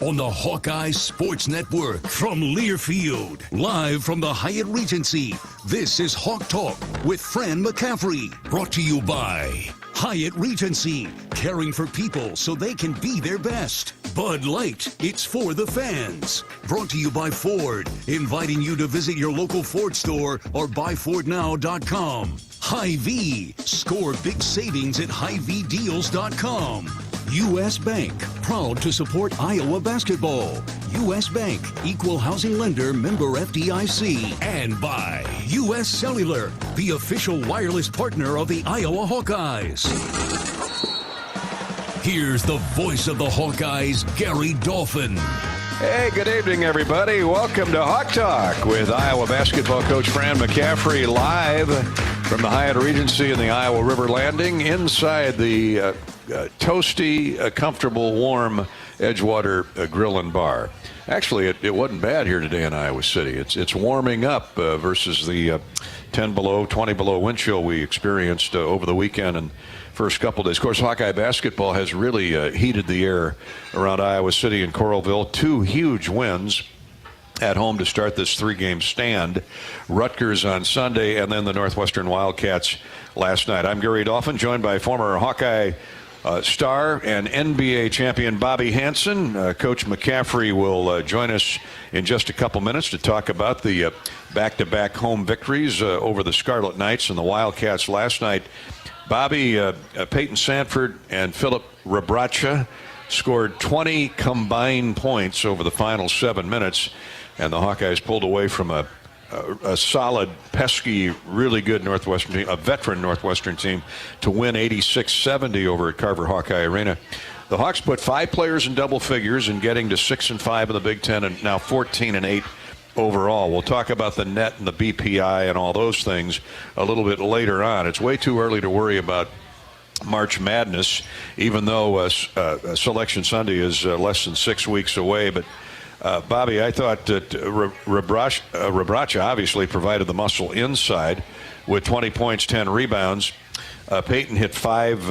on the Hawkeye Sports Network from Learfield. Live from the Hyatt Regency, this is Hawk Talk with Fran McCaffery. Brought to you by Hyatt Regency, caring for people so they can be their best. Bud Light, it's for the fans. Brought to you by Ford, inviting you to visit your local Ford store or buyfordnow.com. Hy-Vee, score big savings at HyVeeDeals.com. U.S. Bank, proud to support Iowa basketball. U.S. Bank, equal housing lender, member FDIC. And by U.S. Cellular, the official wireless partner of the Iowa Hawkeyes. Here's the voice of the Hawkeyes, Gary Dolphin. Hey, good evening, everybody. Welcome to Hawk Talk with Iowa basketball coach Fran McCaffery, live from the Hyatt Regency in the Iowa River Landing inside the toasty, comfortable, warm Edgewater Grill and Bar. Actually, it wasn't bad here today in Iowa City. It's warming up versus the 10 below, 20 below wind chill we experienced over the weekend and first couple days. Of course, Hawkeye basketball has really heated the air around Iowa City and Coralville. Two huge wins at home to start this three-game stand. Rutgers on Sunday and then the Northwestern Wildcats last night. I'm Gary Dolphin, joined by former Hawkeye star and NBA champion Bobby Hansen. Coach McCaffrey will join us in just a couple minutes to talk about the back-to-back home victories over the Scarlet Knights and the Wildcats last night. Bobby, Peyton Sanford and Philip Rebraca scored 20 combined points over the final 7 minutes, and the Hawkeyes pulled away from a solid, pesky, really good Northwestern team, a veteran Northwestern team, to win 86-70 over at Carver Hawkeye Arena. The Hawks put 5 players in double figures and getting to 6-5 in the Big Ten and now 14-8 overall. We'll talk about the net and the BPI and all those things a little bit later on. It's way too early to worry about March Madness, even though Selection Sunday is less than 6 weeks away. But Bobby, I thought that Rebraca obviously provided the muscle inside with 20 points, 10 rebounds. Peyton hit five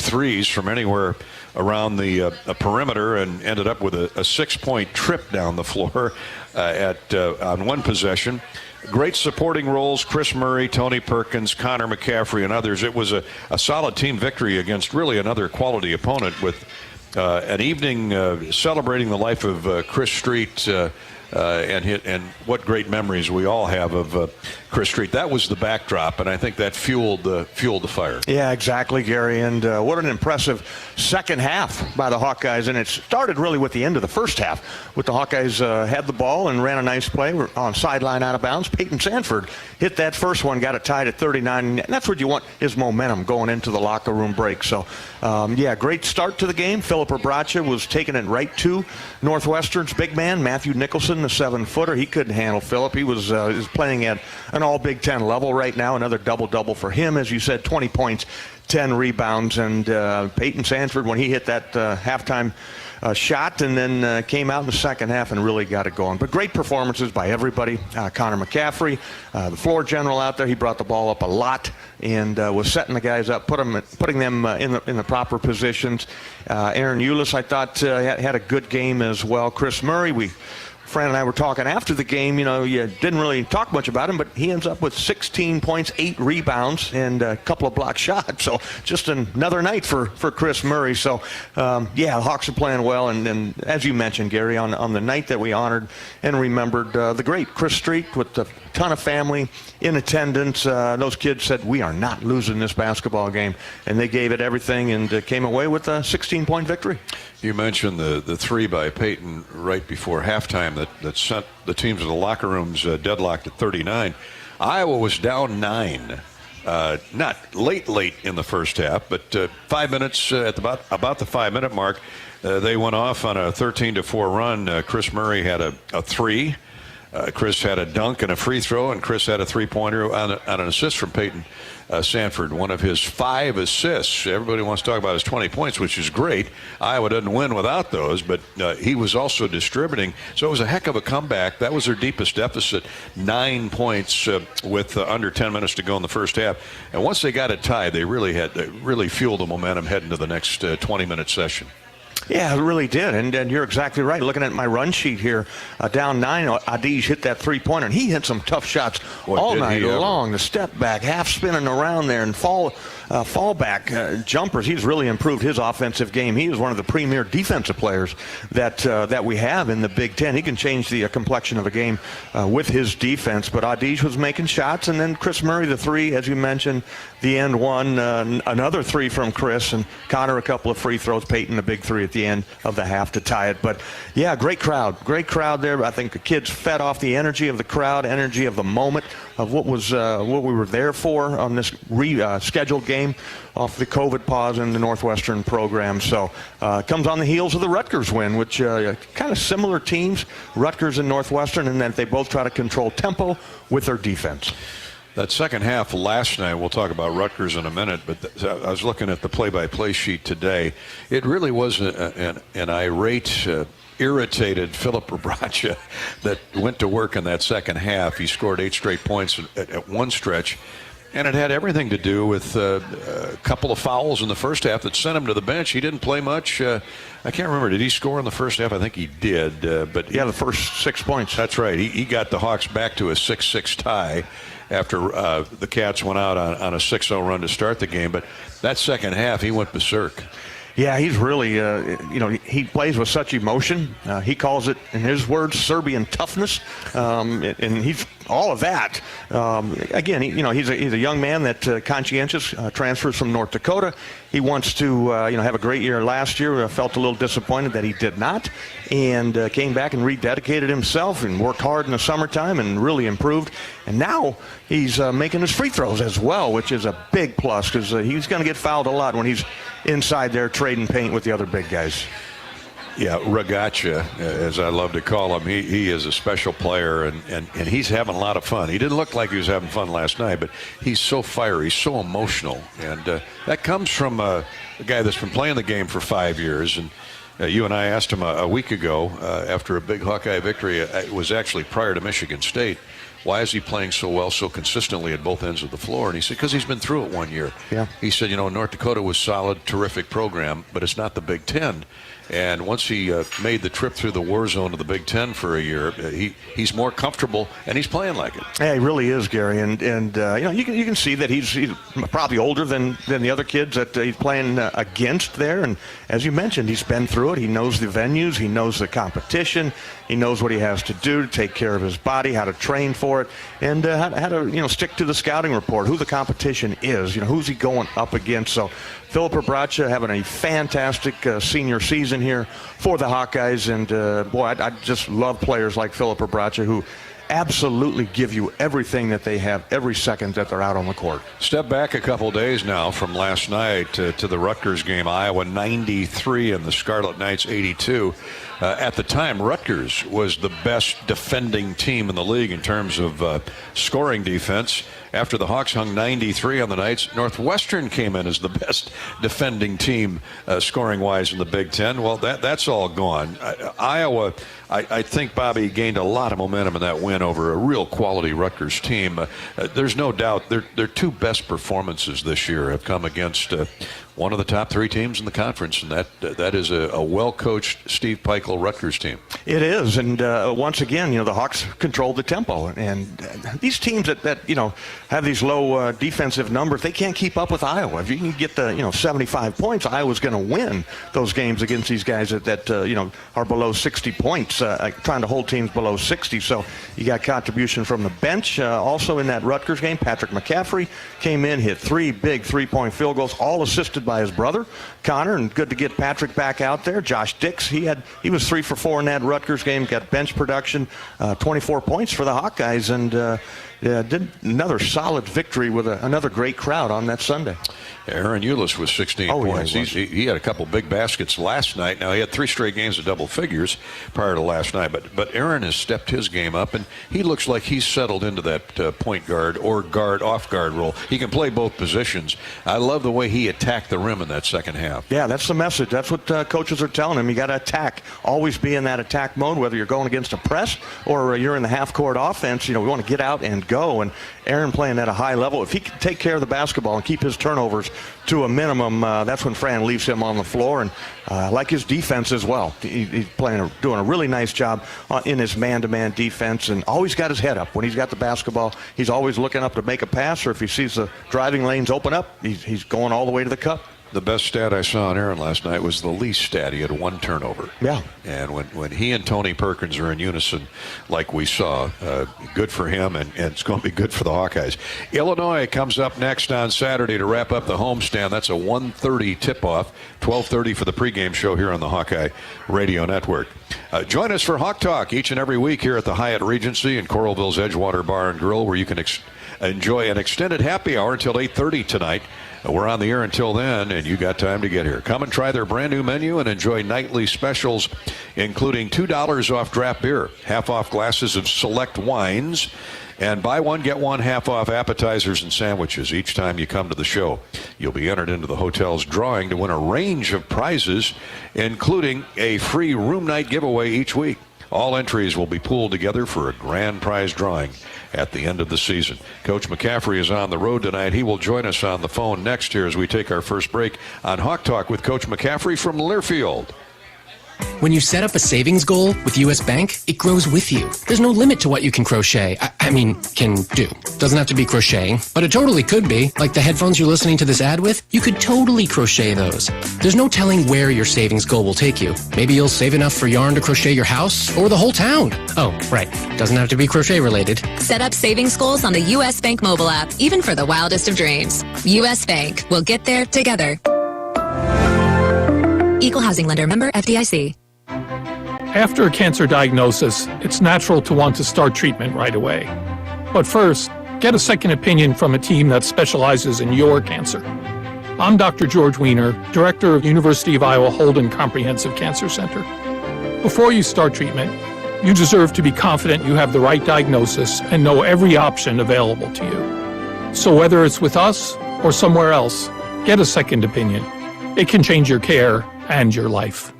threes from anywhere around the perimeter and ended up with a 6-point trip down the floor on one possession. Great supporting roles, Chris Murray, Tony Perkins, Connor McCaffrey, and others. It was a solid team victory against really another quality opponent with an evening celebrating the life of Chris Street and what great memories we all have of Chris Street. That was the backdrop, and I think that fueled the fire. Yeah, exactly, Gary. And what an impressive second half by the Hawkeyes. And it started really with the end of the first half, with the Hawkeyes had the ball and ran a nice play on sideline out of bounds. Peyton Sanford hit that first one, got it tied at 39. And that's what you want, is momentum going into the locker room break. So, yeah, great start to the game. Philip Rebraca was taking it right to Northwestern's big man, Matthew Nicholson, the 7-footer. He couldn't handle Philip. He was playing at an all Big Ten level right now. Another double-double for him, as you said, 20 points, 10 rebounds. And Peyton Sanford, when he hit that halftime shot and then came out in the second half and really got it going. But great performances by everybody. Connor McCaffrey, the floor general out there, he brought the ball up a lot and was setting the guys up, putting them in the proper positions. Aaron Eulis, I thought, had a good game as well. Chris Murray, Fran and I were talking after the game. You know, you didn't really talk much about him, but he ends up with 16 points, 8 rebounds, and a couple of block shots. So just another night for Chris Murray. So, yeah, the Hawks are playing well. And as you mentioned, Gary, on the night that we honored and remembered the great Chris Street with a ton of family in attendance, those kids said, we are not losing this basketball game. And they gave it everything and came away with a 16-point victory. You mentioned the three by Peyton right before halftime that sent the teams to the locker rooms deadlocked at 39. Iowa was down 9. Not late in the first half, but 5 minutes at about the 5-minute mark, they went off on a 13-4 run. Chris Murray had a three. Chris had a dunk and a free throw, and Chris had a three-pointer on an assist from Peyton Sanford, one of his 5 assists. Everybody wants to talk about his 20 points, which is great. Iowa doesn't win without those, but he was also distributing. So it was a heck of a comeback. That was their deepest deficit, 9 points with under 10 minutes to go in the first half. And once they got it tied, they really fueled the momentum heading to the next 20-minute session. Yeah, it really did, and you're exactly right. Looking at my run sheet here, down 9, Adij hit that three-pointer, and he hit some tough shots all night long. The step back, half spinning around there, and fallback jumpers. He's really improved his offensive game. He is one of the premier defensive players that we have in the Big Ten. He can change the complexion of a game with his defense, but Adij was making shots, and then Chris Murray, the three, as you mentioned, the end one, another three from Chris, and Connor a couple of free throws, Peyton a big three at the end of the half to tie it. But yeah, great crowd there. I think the kids fed off the energy of the crowd, energy of the moment, of what we were there for on this scheduled game off the COVID pause in the Northwestern program. So it comes on the heels of the Rutgers win, which kind of similar teams, Rutgers and Northwestern, in that they both try to control tempo with their defense. That second half last night, we'll talk about Rutgers in a minute, but I was looking at the play-by-play sheet today. It really was an irate, irritated Filip Rebraca that went to work in that second half. He scored 8 straight points at one stretch, and it had everything to do with a couple of fouls in the first half that sent him to the bench. He didn't play much. I can't remember. Did he score in the first half? I think he did. But the first 6 points. That's right. He got the Hawks back to a 6-6 tie after the Cats went out on a 6-0 run to start the game. But that second half, he went berserk. Yeah, he's really, he plays with such emotion. He calls it, in his words, Serbian toughness, and he's all of that. Again, he's a young man that conscientious, transfers from North Dakota. He wants to, have a great year last year. Felt a little disappointed that he did not, and came back and rededicated himself and worked hard in the summertime and really improved. And now he's making his free throws as well, which is a big plus because he's going to get fouled a lot when he's inside there trading paint with the other big guys. Yeah, Rebraca, as I love to call him, he is a special player, and he's having a lot of fun. He didn't look like he was having fun last night, but he's so fiery, so emotional. And that comes from a guy that's been playing the game for 5 years. And you and I asked him a week ago after a big Hawkeye victory. It was actually prior to Michigan State. Why is he playing so well, so consistently at both ends of the floor? And he said, because he's been through it 1 year. Yeah. He said, North Dakota was solid, terrific program, but it's not the Big Ten. And once he made the trip through the war zone of the Big Ten for a year, he's more comfortable, and he's playing like it. Yeah, he really is, Gary. And you can see that he's probably older than the other kids that he's playing against there. And as you mentioned, he's been through it. He knows the venues. He knows the competition. He knows what he has to do to take care of his body, how to train for it, and how to stick to the scouting report, who the competition is, who's he going up against. So Filip Rebraca having a fantastic senior season here for the Hawkeyes, and I just love players like Filip Rebraca who absolutely give you everything that they have every second that they're out on the court. Step back a couple days now from last night to the Rutgers game. Iowa 93 and the Scarlet Knights 82. At the time, Rutgers was the best defending team in the league in terms of scoring defense. After the Hawks hung 93 on the Knights, Northwestern came in as the best defending team scoring-wise in the Big Ten. Well, that's all gone. Iowa, I think, Bobby, gained a lot of momentum in that win over a real quality Rutgers team. There's no doubt their two best performances this year have come against one of the top 3 teams in the conference, and that is a well-coached Steve Peichel Rutgers team. It is, and once again, the Hawks controlled the tempo, and these teams that have these low defensive numbers, they can't keep up with Iowa. If you can get the 75 points, Iowa's going to win those games against these guys that are below 60 points, trying to hold teams below 60. So you got contribution from the bench. Also in that Rutgers game, Patrick McCaffrey came in, hit 3 big 3-point field goals, all assisted by his brother Connor, and good to get Patrick back out there. Josh Dix, he was 3 for 4 in that Rutgers game, got bench production, 24 points for the Hawkeyes, and did another solid victory with another great crowd on that Sunday. Aaron Eulis was 16 points. Yeah, he had a couple big baskets last night. Now, he had 3 straight games of double figures prior to last night, but Aaron has stepped his game up, and he looks like he's settled into that point guard or off guard role. He can play both positions. I love the way he attacked the rim in that second half. Yeah, that's the message. That's what coaches are telling him. You got to attack. Always be in that attack mode, whether you're going against a press or you're in the half-court offense. We want to get out and go, and Aaron playing at a high level. If he can take care of the basketball and keep his turnovers to a minimum, that's when Fran leaves him on the floor. And I like his defense as well. He's doing a really nice job in his man-to-man defense, and always got his head up. When he's got the basketball, he's always looking up to make a pass, or if he sees the driving lanes open up, he's going all the way to the cup. The best stat I saw on Aaron last night was the least stat. He had 1 turnover. Yeah. And when he and Tony Perkins are in unison, like we saw, good for him, and it's going to be good for the Hawkeyes. Illinois comes up next on Saturday to wrap up the homestand. That's a 1:30 tip-off, 12:30 for the pregame show here on the Hawkeye Radio Network. Join us for Hawk Talk each and every week here at the Hyatt Regency in Coralville's Edgewater Bar and Grill, where you can enjoy an extended happy hour until 8:30 tonight. We're on the air until then, and you got time to get here. Come and try their brand new menu and enjoy nightly specials, including $2 off draft beer, half off glasses of select wines, and buy one, get one half off appetizers and sandwiches each time you come to the show. You'll be entered into the hotel's drawing to win a range of prizes, including a free room night giveaway each week. All entries will be pooled together for a grand prize drawing at the end of the season. Coach McCaffrey is on the road tonight. He will join us on the phone next here as we take our first break on Hawk Talk with Coach McCaffrey from Learfield. When you set up a savings goal with U.S. Bank, it grows with you. There's no limit to what you can crochet. Can do. Doesn't have to be crocheting, but it totally could be. Like the headphones you're listening to this ad with, you could totally crochet those. There's no telling where your savings goal will take you. Maybe you'll save enough for yarn to crochet your house or the whole town. Oh, right. Doesn't have to be crochet related. Set up savings goals on the U.S. Bank mobile app, even for the wildest of dreams. U.S. Bank. We'll get there together. Equal housing lender, member FDIC. After a cancer diagnosis, it's natural to want to start treatment right away. But first, get a second opinion from a team that specializes in your cancer. I'm Dr. George Weiner, Director of University of Iowa Holden Comprehensive Cancer Center. Before you start treatment, you deserve to be confident you have the right diagnosis and know every option available to you. So whether it's with us or somewhere else, get a second opinion. It can change your care and your life.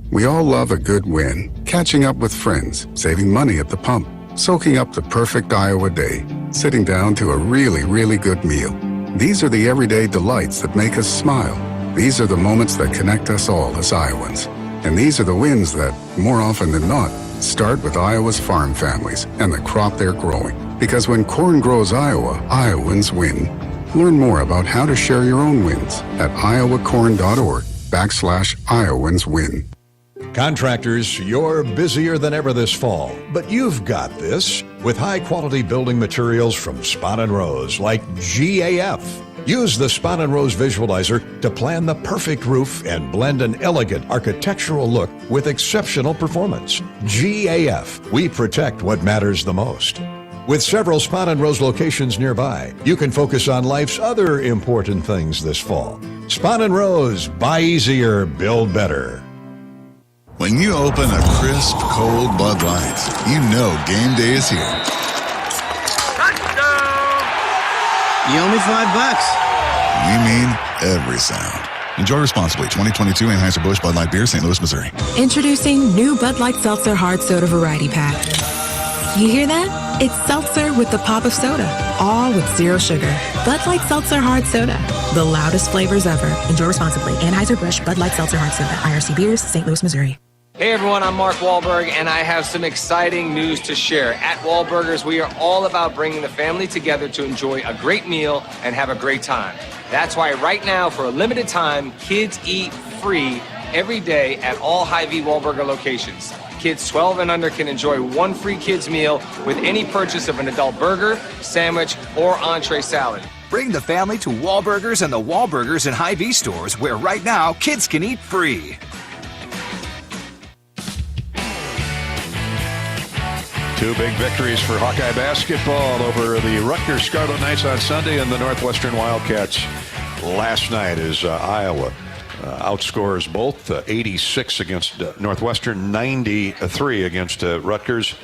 We all love a good win. Catching up with friends, saving money at the pump, soaking up the perfect Iowa day, sitting down to a really, really good meal. These are the everyday delights that make us smile. These are the moments that connect us all as Iowans. And these are the wins that, more often than not, start with Iowa's farm families and the crop they're growing. Because when corn grows Iowa, Iowans win. Learn more about how to share your own wins at iowacorn.org/IowansWin. Contractors, you're busier than ever this fall, but you've got this with high-quality building materials from Spahn & Rose, like GAF. Use the Spahn & Rose Visualizer to plan the perfect roof and blend an elegant architectural look with exceptional performance. GAF, we protect what matters the most. With several Spahn & Rose locations nearby, you can focus on life's other important things this fall. Spahn & Rose, buy easier, build better. When you open a crisp, cold Bud Light, you know game day is here. Touchdown! You owe me $5. We mean every sound. Enjoy responsibly. 2022 Anheuser-Busch Bud Light Beer, St. Louis, Missouri. Introducing new Bud Light Seltzer Hard Soda Variety Pack. You hear that? It's seltzer with the pop of soda, all with zero sugar. Bud Light Seltzer Hard Soda, the loudest flavors ever. Enjoy responsibly. Anheuser-Busch Bud Light Seltzer Hard Soda, IRC Beers, St. Louis, Missouri. Hey everyone, I'm Mark Wahlberg, and I have some exciting news to share. At Wahlburgers, we are all about bringing the family together to enjoy a great meal and have a great time. That's why right now, for a limited time, kids eat free every day at all Hy-Vee Wahlburger locations. Kids 12 and under can enjoy one free kids meal with any purchase of an adult burger, sandwich, or entree salad. Bring the family to Wahlburgers and the Wahlburgers and Hy-Vee stores, where right now, kids can eat free. Two big victories for Hawkeye basketball over the Rutgers Scarlet Knights on Sunday and the Northwestern Wildcats last night as Iowa outscores both 86 against Northwestern, 93 against Rutgers.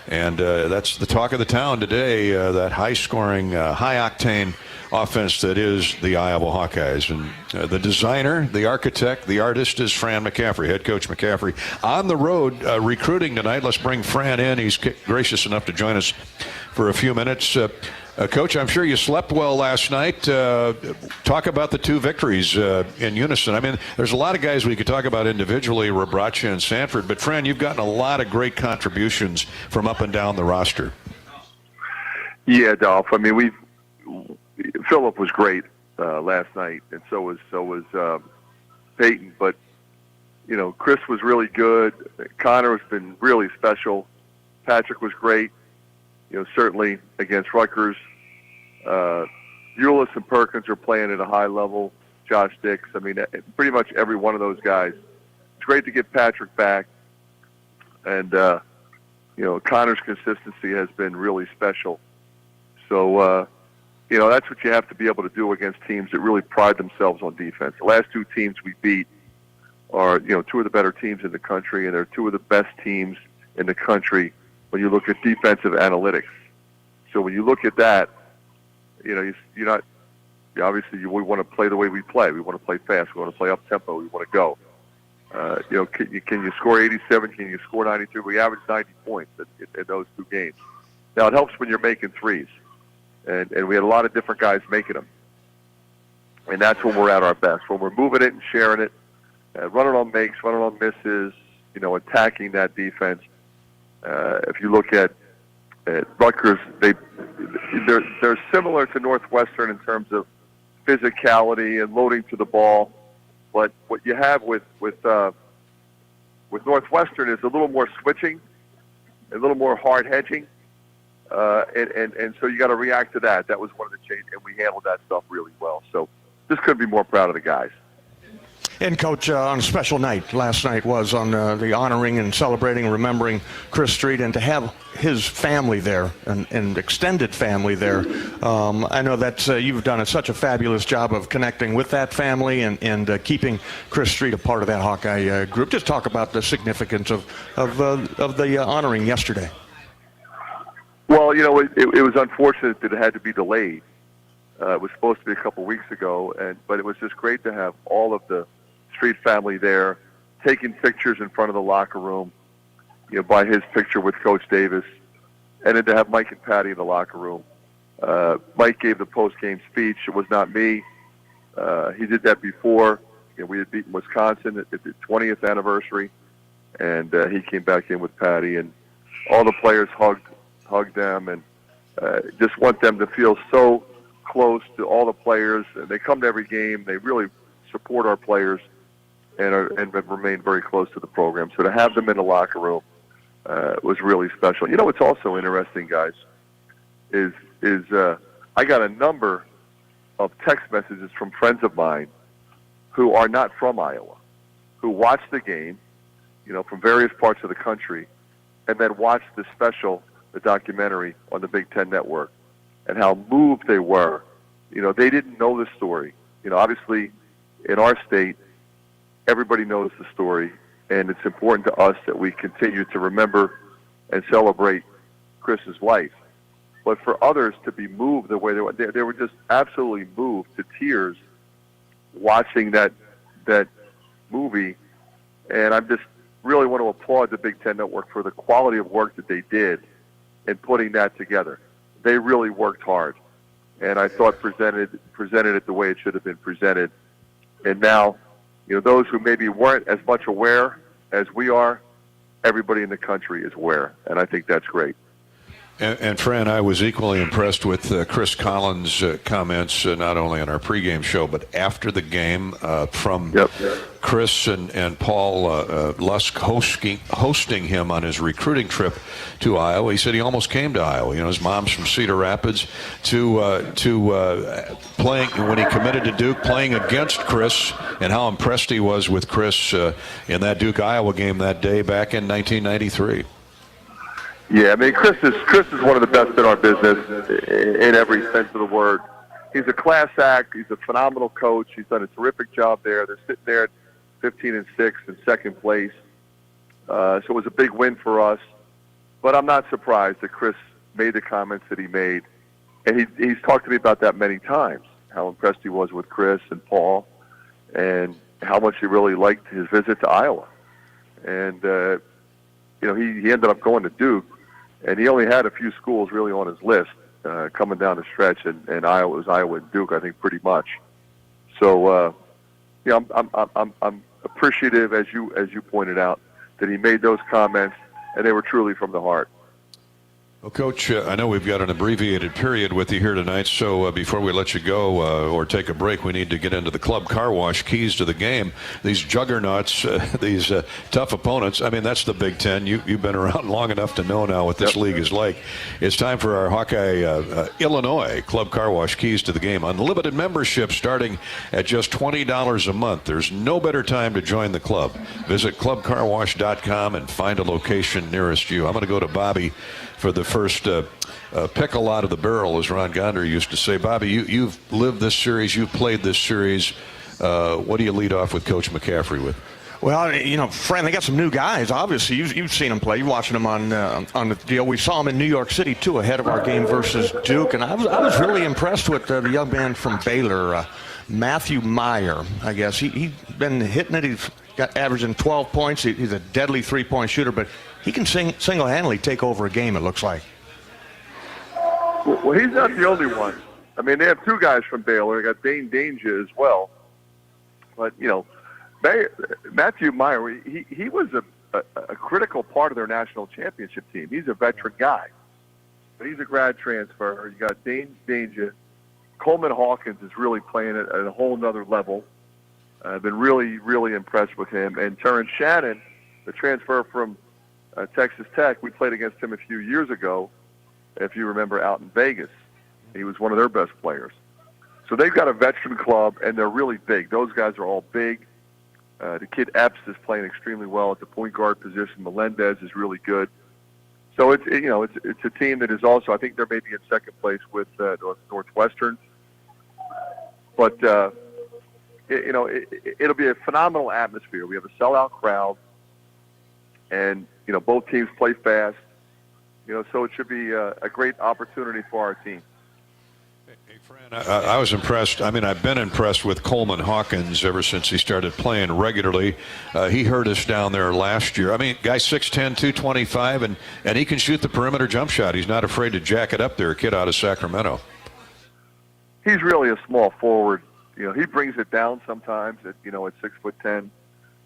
And that's the talk of the town today, that high-scoring, high-octane offense that is the Iowa Hawkeyes. And the designer, the architect, the artist is Fran McCaffery, head coach McCaffrey. On the road recruiting tonight. Let's bring Fran in. He's gracious enough to join us for a few minutes. Coach, I'm sure you slept well last night. Talk about the two victories in unison. I mean, there's a lot of guys we could talk about individually, Rabracha and Sanford, but Fran, you've gotten a lot of great contributions from up and down the roster. Yeah, Dolph. I mean, Phillip was great last night, and so was Peyton. But Chris was really good. Connor has been really special. Patrick was great. Certainly against Rutgers. Eulis and Perkins are playing at a high level. Josh Dix. I mean, pretty much every one of those guys. It's great to get Patrick back. And, Connor's consistency has been really special. So, that's what you have to be able to do against teams that really pride themselves on defense. The last two teams we beat are, two of the better teams in the country, and they're two of the best teams in the country when you look at defensive analytics. So when you look at that, you're not, obviously we want to play the way we play. We want to play fast. We want to play up tempo. We want to go. Can you score 87? Can you score 92? We averaged 90 points in those two games. Now it helps when you're making threes. And we had a lot of different guys making them. And that's when we're at our best, when we're moving it and sharing it, running on makes, running on misses, attacking that defense. If you look at Rutgers, they're similar to Northwestern in terms of physicality and loading to the ball. But what you have with Northwestern is a little more switching, a little more hard hedging. And so you got to react to that. That was one of the changes, and we handled that stuff really well. So just couldn't be more proud of the guys. And, Coach, on a special night, last night was on the honoring and celebrating and remembering Chris Street, and to have his family there and extended family there. I know that you've done such a fabulous job of connecting with that family and keeping Chris Street a part of that Hawkeye group. Just talk about the significance of the honoring yesterday. Well, it was unfortunate that it had to be delayed. It was supposed to be a couple weeks ago, but it was just great to have all of the Street family there, taking pictures in front of the locker room, by his picture with Coach Davis, and then to have Mike and Patty in the locker room. Mike gave the post-game speech. It was not me. He did that before. We had beaten Wisconsin at the 20th anniversary, and he came back in with Patty, and all the players hugged them, and just want them to feel so close to all the players. And they come to every game. They really support our players and have remained very close to the program. So to have them in the locker room was really special. What's also interesting, guys, is I got a number of text messages from friends of mine who are not from Iowa, who watched the game, from various parts of the country, and then watched the documentary on the Big Ten Network, and how moved they were. They didn't know the story. Obviously, in our state, everybody knows the story, and it's important to us that we continue to remember and celebrate Chris's life. But for others to be moved the way they were just absolutely moved to tears watching that movie. And I just really want to applaud the Big Ten Network for the quality of work that they did in putting that together. They really worked hard, and I thought presented it the way it should have been presented. And now, those who maybe weren't as much aware as we are, everybody in the country is aware, and I think that's great. And Fran, I was equally impressed with Chris Collins' comments, not only on our pregame show, but after the game from Chris and Paul Lusk hosting him on his recruiting trip to Iowa. He said he almost came to Iowa. His mom's from Cedar Rapids, to playing when he committed to Duke, playing against Chris, and how impressed he was with Chris in that Duke-Iowa game that day back in 1993. Yeah, I mean, Chris is one of the best in our business in every sense of the word. He's a class act. He's a phenomenal coach. He's done a terrific job there. They're sitting there at 15-6 in second place. So it was a big win for us. But I'm not surprised that Chris made the comments that he made. And he's talked to me about that many times, how impressed he was with Chris and Paul, and how much he really liked his visit to Iowa. And, he ended up going to Duke. And he only had a few schools really on his list, coming down the stretch, and Iowa was Iowa and Duke, I think, pretty much. So, I'm appreciative, as you pointed out, that he made those comments, and they were truly from the heart. Well, Coach, I know we've got an abbreviated period with you here tonight, so before we let you go or take a break, we need to get into the club car wash keys to the game. These juggernauts, these tough opponents, I mean, that's the Big Ten. You've been around long enough to know now what this league is like. It's time for our Hawkeye Illinois club car wash keys to the game. Unlimited membership starting at just $20 a month. There's no better time to join the club. Visit clubcarwash.com and find a location nearest you. I'm going to go to Bobby for the first pick a lot of the barrel, as Ron Gondry used to say. Bobby, you've lived this series, you've played this series. What do you lead off with Coach McCaffrey with? Well, Fran, they got some new guys. Obviously, you've seen them play. You're watching them on the deal. We saw them in New York City, too, ahead of our game versus Duke. And I was really impressed with the young man from Baylor, Matthew Meyer, I guess. He's been hitting it. He's got averaging 12 points. He's a deadly three-point shooter, but he can single-handedly take over a game, it looks like. Well, he's not the only one. I mean, they have two guys from Baylor. They got Dane Danger as well. But, Matthew Meyer, he was a critical part of their national championship team. He's a veteran guy. But he's a grad transfer. You got Dane Danger. Coleman Hawkins is really playing at a whole nother level. I've been really, really impressed with him. And Terrence Shannon, the transfer from Texas Tech, we played against him a few years ago, if you remember, out in Vegas. He was one of their best players. So they've got a veteran club, and they're really big. Those guys are all big. The kid Epps is playing extremely well at the point guard position. Melendez is really good. So it's a team that is also, I think they're maybe in second place with Northwestern. But it'll be a phenomenal atmosphere. We have a sellout crowd, and both teams play fast. So it should be a great opportunity for our team. Hey, Fran, I was impressed. I mean, I've been impressed with Coleman Hawkins ever since he started playing regularly. He hurt us down there last year. I mean, guy 6'10", 225, and he can shoot the perimeter jump shot. He's not afraid to jack it up there, a kid out of Sacramento. He's really a small forward. He brings it down sometimes at 6'10",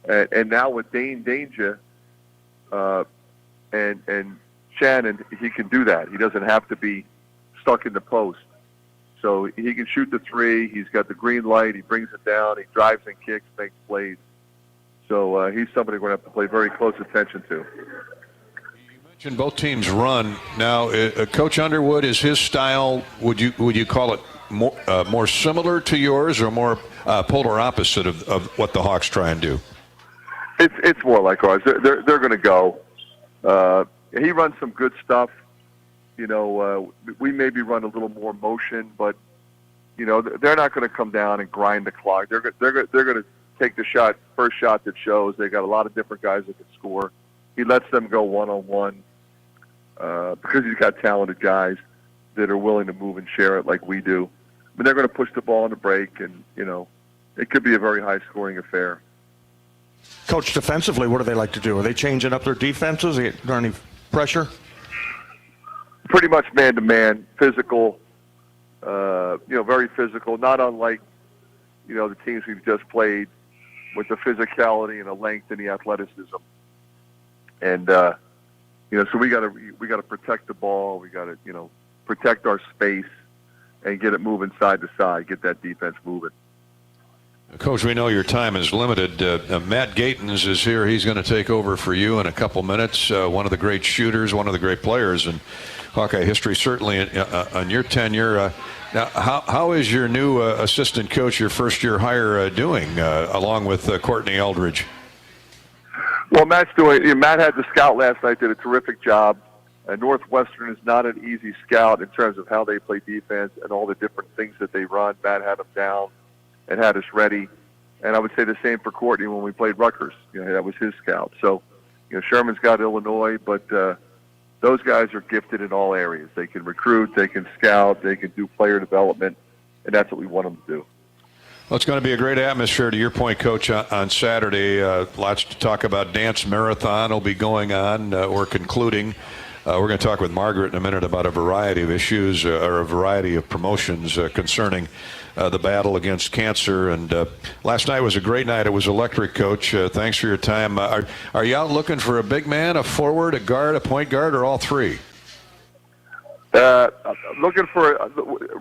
and now with Dane Danger and Shannon, he can do that. He doesn't have to be stuck in the post. So he can shoot the three. He's got the green light. He brings it down. He drives and kicks, makes plays. So he's somebody we're going to have to pay very close attention to. You mentioned both teams run. Now, Coach Underwood, is his style, would you call it more similar to yours or more polar opposite of what the Hawks try and do? It's more like ours. They're going to go. He runs some good stuff. We maybe run a little more motion, but they're not going to come down and grind the clock. They're going to take the first shot that shows. They got a lot of different guys that can score. He lets them go one-on-one because he's got talented guys that are willing to move and share it like we do. But they're going to push the ball in the break, and it could be a very high-scoring affair. Coach, defensively, what do they like to do? Are they changing up their defenses? Are there any pressure? Pretty much man-to-man, physical, very physical, not unlike, the teams we've just played with the physicality and the length and the athleticism. And, so we got to protect the ball. We got to, protect our space and get it moving side to side, get that defense moving. Coach, we know your time is limited. Matt Gatens is here. He's going to take over for you in a couple minutes. One of the great shooters, one of the great players in Hawkeye history, certainly on your tenure. Now, how is your new assistant coach, your first-year hire, doing, along with Courtney Eldridge? Well, Matt had the scout last night, did a terrific job. Northwestern is not an easy scout in terms of how they play defense and all the different things that they run. Matt had them down and had us ready. And I would say the same for Courtney when we played Rutgers. That was his scout. So, Sherman's got Illinois, but those guys are gifted in all areas. They can recruit, they can scout, they can do player development, and that's what we want them to do. Well, it's going to be a great atmosphere, to your point, Coach, on Saturday. Lots to talk about. Dance Marathon will be going on or concluding We're going to talk with Margaret in a minute about a variety of issues or a variety of promotions concerning the battle against cancer. And last night was a great night. It was electric, Coach. Thanks for your time. Are you out looking for a big man, a forward, a guard, a point guard, or all three? I'm looking for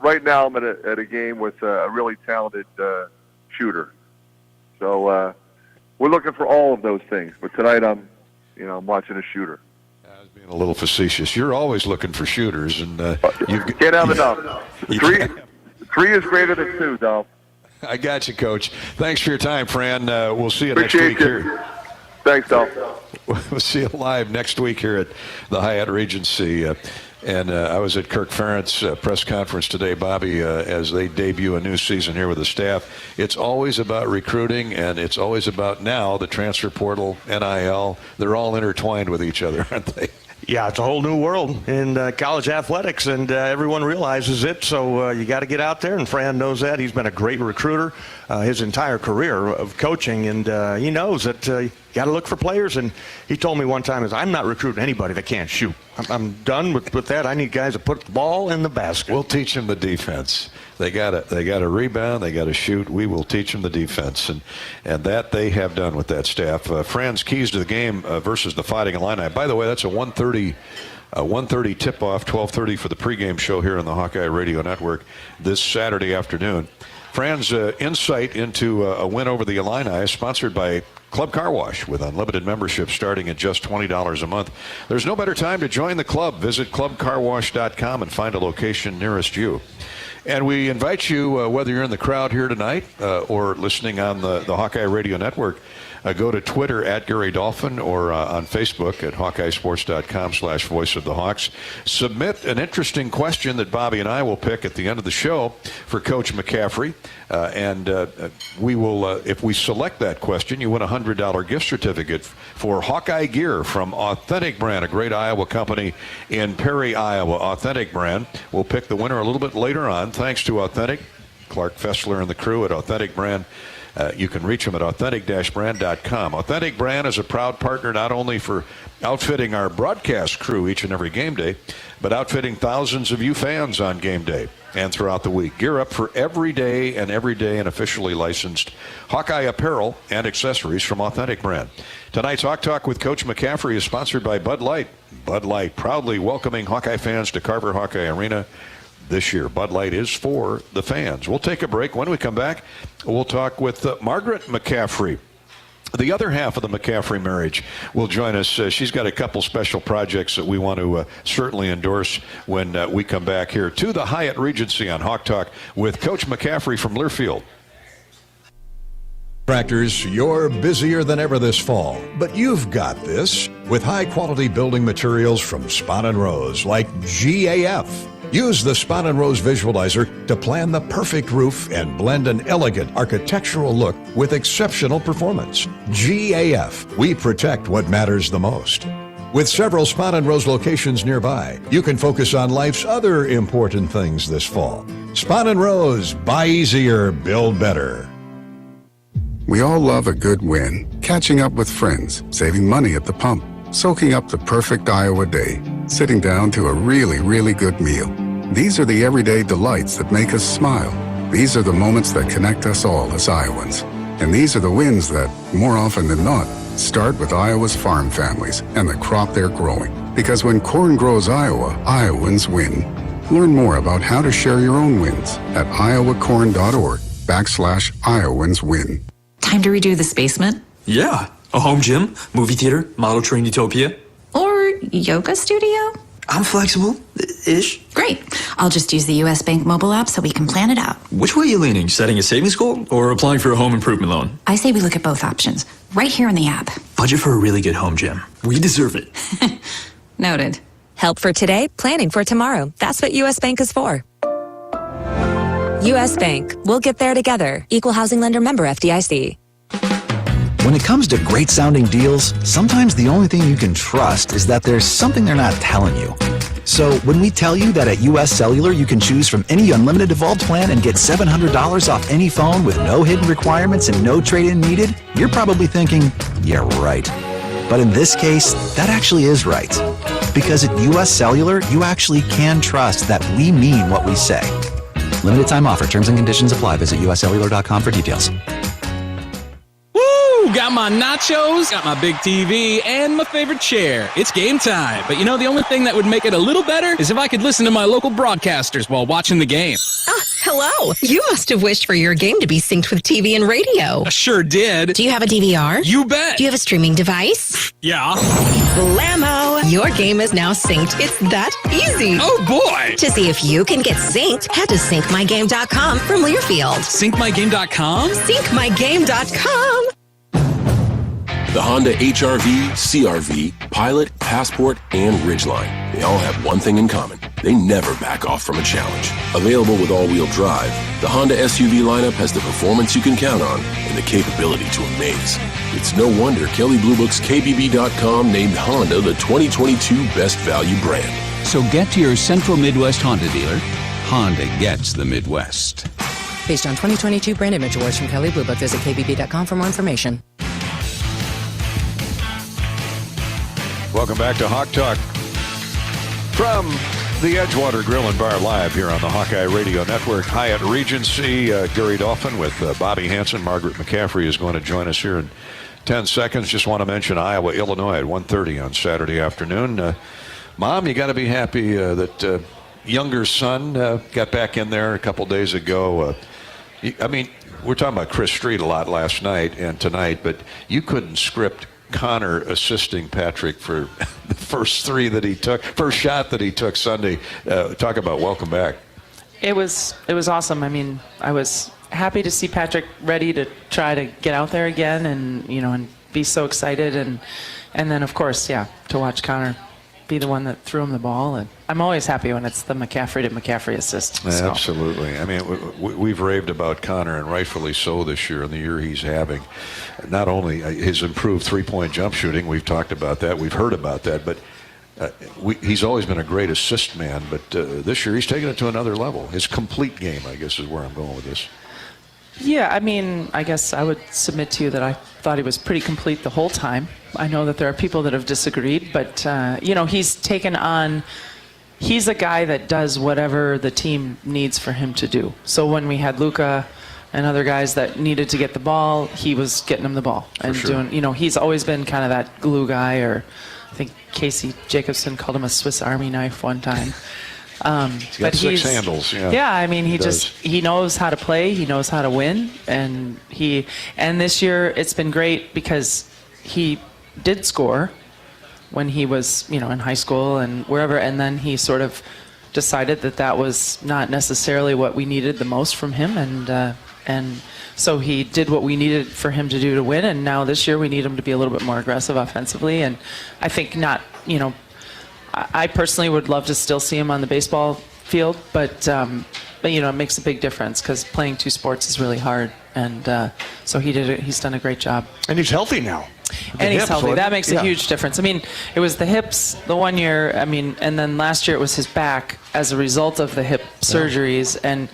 right now. I'm at a game with a really talented shooter. So we're looking for all of those things. But tonight I'm watching a shooter. I was being a little facetious. You're always looking for shooters, and you can't have enough. Three is greater than two, Dolph. I got you, Coach. Thanks for your time, Fran. We'll see you Appreciate next week here. Thanks, Dolph. We'll see you live next week here at the Hyatt Regency. And I was at Kirk Ferentz press conference today, Bobby, as they debut a new season here with the staff. It's always about recruiting, and it's always about now the transfer portal, NIL. They're all intertwined with each other, aren't they? Yeah, it's a whole new world in college athletics, and everyone realizes it, so you got to get out there, and Fran knows that. He's been a great recruiter his entire career of coaching, and he knows that you got to look for players, and he told me one time, I'm not recruiting anybody that can't shoot. I'm done with that. I need guys to put the ball in the basket. We'll teach them the defense. They got to rebound. They got to shoot. We will teach them the defense, and that they have done with that staff. Fran's keys to the game versus the Fighting Illini. By the way, that's a 1:30 tip-off, 12:30 for the pregame show here on the Hawkeye Radio Network this Saturday afternoon. Fran's insight into a win over the Illini is sponsored by Club Car Wash with unlimited membership starting at just $20 a month. There's no better time to join the club. Visit clubcarwash.com and find a location nearest you. And we invite you, whether you're in the crowd here tonight or listening on the Hawkeye Radio Network, go to Twitter at Gary Dolphin or on Facebook at HawkeyeSports.com/Voice of the Hawks. Submit an interesting question that Bobby and I will pick at the end of the show for Coach McCaffrey. And we will, if we select that question, you win a $100 gift certificate for Hawkeye gear from Authentic Brand, a great Iowa company in Perry, Iowa. Authentic Brand. We'll pick the winner a little bit later on. Thanks to Authentic, Clark Fessler and the crew at Authentic Brand. You can reach them at authentic-brand.com. Authentic Brand is a proud partner not only for outfitting our broadcast crew each and every game day, but outfitting thousands of you fans on game day and throughout the week. Gear up for every day and officially licensed Hawkeye apparel and accessories from Authentic Brand. Tonight's Hawk Talk with Coach McCaffrey is sponsored by Bud Light. Bud Light proudly welcoming Hawkeye fans to Carver Hawkeye Arena this year. Bud Light is for the fans. We'll take a break. When we come back, we'll talk with Margaret McCaffrey. The other half of the McCaffrey marriage will join us. She's got a couple special projects that we want to certainly endorse when we come back here to the Hyatt Regency on Hawk Talk with Coach McCaffrey from Learfield. Contractors, you're busier than ever this fall, but you've got this with high-quality building materials from Spahn & Rose like GAF. Use the Spahn & Rose Visualizer to plan the perfect roof and blend an elegant architectural look with exceptional performance. GAF, we protect what matters the most. With several Spahn & Rose locations nearby, you can focus on life's other important things this fall. Spahn & Rose, buy easier, build better. We all love a good win. Catching up with friends, saving money at the pump, soaking up the perfect Iowa day, sitting down to a really, really good meal. These are the everyday delights that make us smile. These are the moments that connect us all as Iowans. And these are the wins that, more often than not, start with Iowa's farm families and the crop they're growing. Because when corn grows Iowa, Iowans win. Learn more about how to share your own wins at iowacorn.org/IowansWin. Time to redo this basement? Yeah. A home gym, movie theater, model train utopia. Or yoga studio? I'm flexible-ish. Great. I'll just use the U.S. Bank mobile app so we can plan it out. Which way are you leaning? Setting a savings goal or applying for a home improvement loan? I say we look at both options, right here in the app. Budget for a really good home gym. We deserve it. Noted. Help for today, planning for tomorrow. That's what U.S. Bank is for. U.S. Bank. We'll get there together. Equal housing lender member FDIC. When it comes to great sounding deals, sometimes the only thing you can trust is that there's something they're not telling you. So when we tell you that at US Cellular you can choose from any unlimited evolved plan and get $700 off any phone with no hidden requirements and no trade-in needed, you're probably thinking, yeah, right. But in this case, that actually is right. Because at US Cellular, you actually can trust that we mean what we say. Limited time offer. Terms and conditions apply. Visit uscellular.com for details. Woo! Got my nachos, got my big TV, and my favorite chair. It's game time. But you know, the only thing that would make it a little better is if I could listen to my local broadcasters while watching the game. Ah, hello. You must have wished for your game to be synced with TV and radio. I sure did. Do you have a DVR? You bet. Do you have a streaming device? Yeah. Blammo! Your game is now synced. It's that easy. Oh, boy. To see if you can get synced, head to syncmygame.com from Learfield. Syncmygame.com? Syncmygame.com. The Honda HR-V, CR-V, Pilot, Passport, and Ridgeline. They all have one thing in common. They never back off from a challenge. Available with all-wheel drive, the Honda SUV lineup has the performance you can count on and the capability to amaze. It's no wonder Kelley Blue Book's KBB.com named Honda the 2022 Best Value brand. So get to your Central Midwest Honda dealer. Honda gets the Midwest. Based on 2022 brand image awards from Kelley Blue Book, visit KBB.com for more information. Welcome back to Hawk Talk from the Edgewater Grill and Bar live here on the Hawkeye Radio Network. Hyatt Regency, Gary Dolphin with Bobby Hansen. Margaret McCaffrey is going to join us here in 10 seconds. Just want to mention Iowa, Illinois at 1:30 on Saturday afternoon. Mom, you got to be happy that younger son got back in there a couple days ago. I mean, we're talking about Chris Street a lot last night and tonight, but you couldn't script Connor assisting Patrick for the first shot that he took Sunday. Talk about welcome back. It was awesome. I mean, I was happy to see Patrick ready to try to get out there again and be so excited and then of course, to watch Connor be the one that threw him the ball. And I'm always happy when it's the McCaffrey to McCaffrey assist. So. Absolutely. I mean, we've raved about Connor, and rightfully so this year, and the year he's having. Not only his improved three-point jump shooting, we've talked about that, we've heard about that, but he's always been a great assist man, but this year he's taken it to another level. His complete game, I guess, is where I'm going with this. Yeah, I mean, I guess I would submit to you that I thought he was pretty complete the whole time. I know that there are people that have disagreed, but, he's taken on, he's a guy that does whatever the team needs for him to do. So when we had Luka and other guys that needed to get the ball, he was getting them the ball. And doing, he's always been kind of that glue guy, or I think Casey Jacobson called him a Swiss Army knife one time. He's got six handles. Yeah, I mean, he knows how to play, he knows how to win, and this year it's been great because he did score when he was, in high school and wherever, and then he sort of decided that was not necessarily what we needed the most from him, and so he did what we needed for him to do to win, and now this year we need him to be a little bit more aggressive offensively, and I think I personally would love to still see him on the baseball field, but it makes a big difference because playing two sports is really hard, and so he's done a great job. And he's healthy now. And he's healthy. That makes a huge difference. I mean, it was the hips the one year, and then last year it was his back as a result of the hip surgeries, and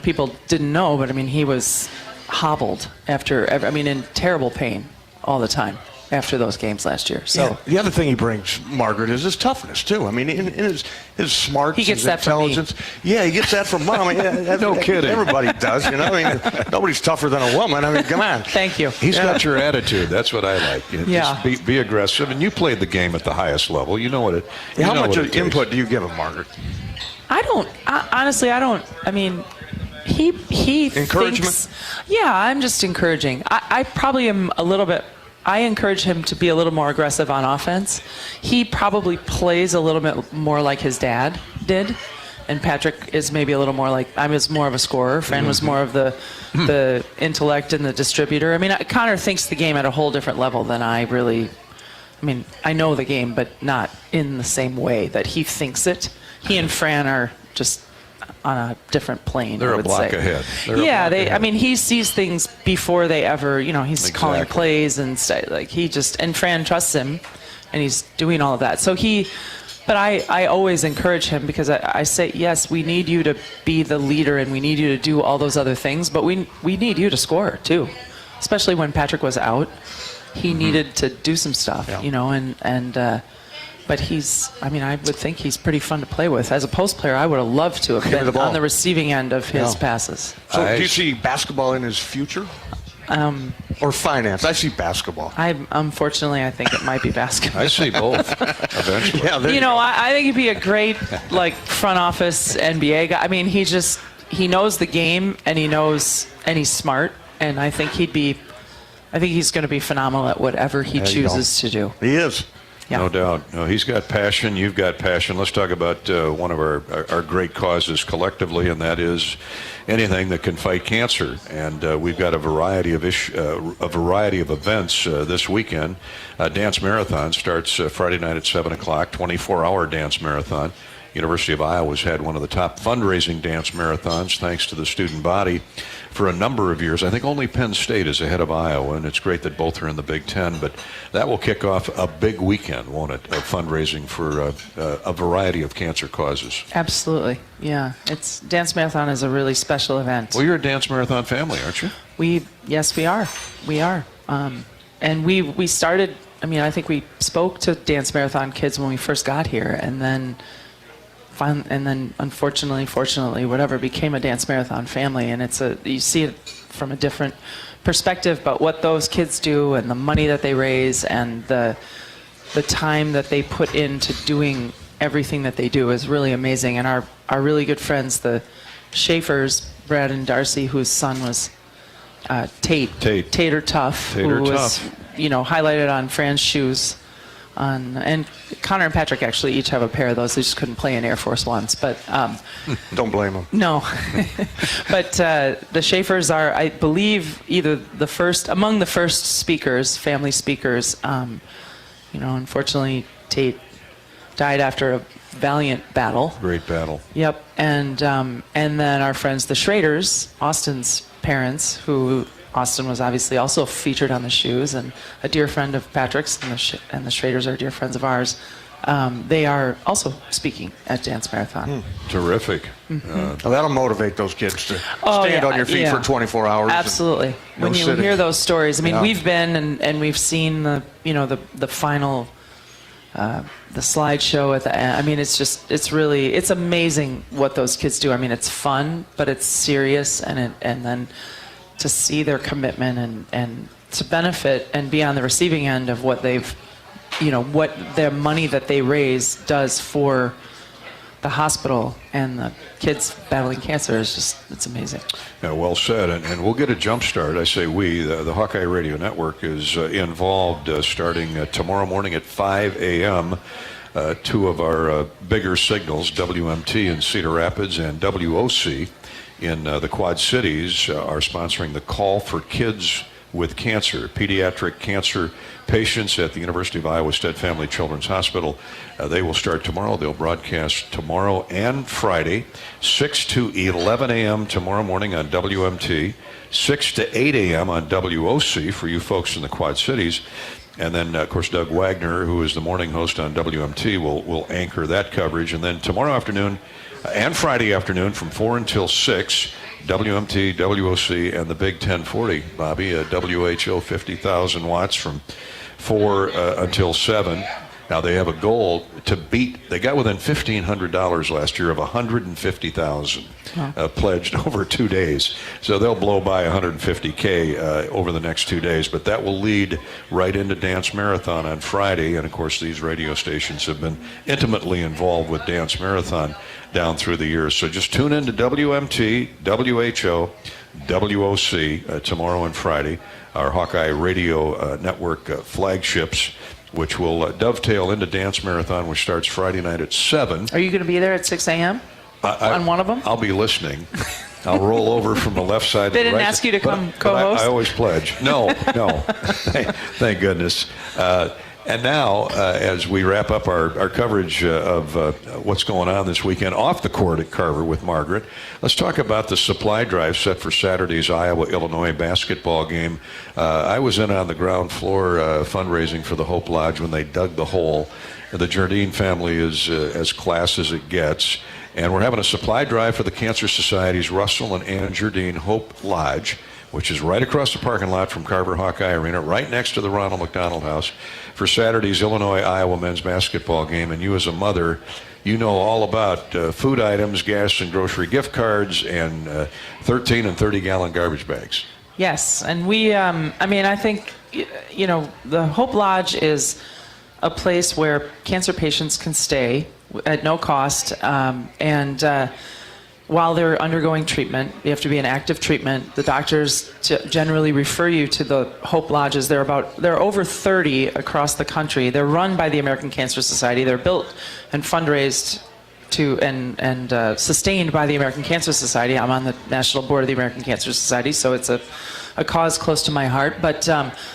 people didn't know, but he was hobbled in terrible pain all the time after those games last year. So the other thing he brings, Margaret, is his toughness too. In his smarts, he gets his that intelligence. From me. Yeah, he gets that from Mom. No kidding. Everybody does. Nobody's tougher than a woman. Come on. Thank you. He's got your attitude. That's what I like. Just be aggressive, and you played the game at the highest level. You know what it. How much input do you give him, Margaret? Honestly, I don't. He encouragement. Thinks, I'm just encouraging. I probably am a little bit. I encourage him to be a little more aggressive on offense. He probably plays a little bit more like his dad did, and Patrick is maybe a little more like, I was more of a scorer. Fran was more of the intellect and the distributor. Connor thinks the game at a whole different level than I really. I know the game, but not in the same way that he thinks it. He and Fran are just on a different plane. They're I a would block say. ahead. He sees things before they ever, he's calling plays and stuff. And Fran trusts him, and he's doing all of that. So but I always encourage him because I say, yes, we need you to be the leader and we need you to do all those other things, but we need you to score too, especially when Patrick was out. He needed to do some stuff, But I would think he's pretty fun to play with. As a post player, I would have loved to have been on the receiving end of his passes. So do you see basketball in his future? Or finance? I see basketball. Unfortunately, I think it might be basketball. I see both eventually. Yeah, I think he'd be a great front office NBA guy. I mean, he knows the game and he's smart, and I think he's going to be phenomenal at whatever he chooses to do. He is. Yeah. No doubt. No, he's got passion. You've got passion. Let's talk about one of our great causes collectively, and that is anything that can fight cancer. And we've got a variety of events this weekend. Dance marathon starts Friday night at 7 o'clock. 24-hour dance marathon. University of Iowa's had one of the top fundraising dance marathons, thanks to the student body, for a number of years. I think only Penn State is ahead of Iowa, and it's great that both are in the Big Ten. But that will kick off a big weekend, won't it, of fundraising for a variety of cancer causes. Absolutely, yeah. Dance marathon is a really special event. Well, you're a dance marathon family, aren't you? Yes, we are. We are. And we started, I think we spoke to dance marathon kids when we first got here, and then unfortunately, fortunately, whatever, became a dance marathon family. And you see it from a different perspective, but what those kids do and the money that they raise and the time that they put into doing everything that they do is really amazing. And our really good friends, the Schaefers, Brad and Darcy, whose son was Tater Tough, who was highlighted on Fran's shoes. And Connor and Patrick actually each have a pair of those. They just couldn't play in Air Force Ones, but don't blame them. No, but the Schaefers are, I believe, either among the first speakers, family speakers. Unfortunately, Tate died after a valiant battle. Great battle. Yep, and then our friends, the Schraders, Austin's parents, who. Austin was obviously also featured on the shoes, and a dear friend of Patrick's, and the Schraders are dear friends of ours. They are also speaking at Dance Marathon. Terrific. Mm-hmm. That'll motivate those kids to stand on your feet for 24 hours. Absolutely. When you hear those stories, we've been and we've seen the final, the slideshow at the end. It's amazing what those kids do. It's fun, but it's serious, and then to see their commitment and to benefit and be on the receiving end of what what their money that they raise does for the hospital and the kids battling cancer it's amazing. Yeah, well said, and we'll get a jump start. I say we, the Hawkeye Radio Network is involved starting tomorrow morning at 5 a.m. Two of our bigger signals, WMT in Cedar Rapids and WOC in the Quad Cities, are sponsoring the Call for Kids with Cancer, pediatric cancer patients at the University of Iowa Stead Family Children's Hospital. They will start tomorrow. They'll broadcast tomorrow and Friday, 6 to 11 a.m. tomorrow morning on WMT, 6 to 8 a.m. on WOC for you folks in the Quad Cities. And then, of course, Doug Wagner, who is the morning host on WMT, will anchor that coverage. And then tomorrow afternoon and Friday afternoon from 4 until 6, WMT, WOC, and the Big 1040, Bobby, WHO 50,000 watts from 4 until 7. Now, they have a goal to beat, they got within $1,500 last year of $150,000 pledged over 2 days. So they'll blow by $150K over the next 2 days. But that will lead right into Dance Marathon on Friday. And, of course, these radio stations have been intimately involved with Dance Marathon down through the years. So just tune in to WMT, WHO, WOC tomorrow and Friday, our Hawkeye Radio Network flagships, which will dovetail into Dance Marathon, which starts Friday night at 7. Are you going to be there at 6 a.m. on one of them? I'll be listening. I'll roll over from the left side to the right. They didn't ask you to come co-host? I always pledge. No. Thank goodness. And now, as we wrap up our coverage of what's going on this weekend off the court at Carver with Margaret, let's talk about the supply drive set for Saturday's Iowa-Illinois basketball game. I was in on the ground floor fundraising for the Hope Lodge when they dug the hole. The Jardine family is as class as it gets. And we're having a supply drive for the Cancer Society's Russell and Ann Jardine Hope Lodge, which is right across the parking lot from Carver Hawkeye Arena, right next to the Ronald McDonald House, for Saturday's Illinois-Iowa men's basketball game. And you as a mother, you know all about food items, gas and grocery gift cards, and 13 and 30-gallon garbage bags. Yes, and we, I think, the Hope Lodge is a place where cancer patients can stay at no cost, and while they're undergoing treatment, you have to be in active treatment. The doctors generally refer you to the Hope Lodges. There are over 30 across the country. They're run by the American Cancer Society. They're built and fundraised to and sustained by the American Cancer Society. I'm on the national board of the American Cancer Society, so it's a cause close to my heart. But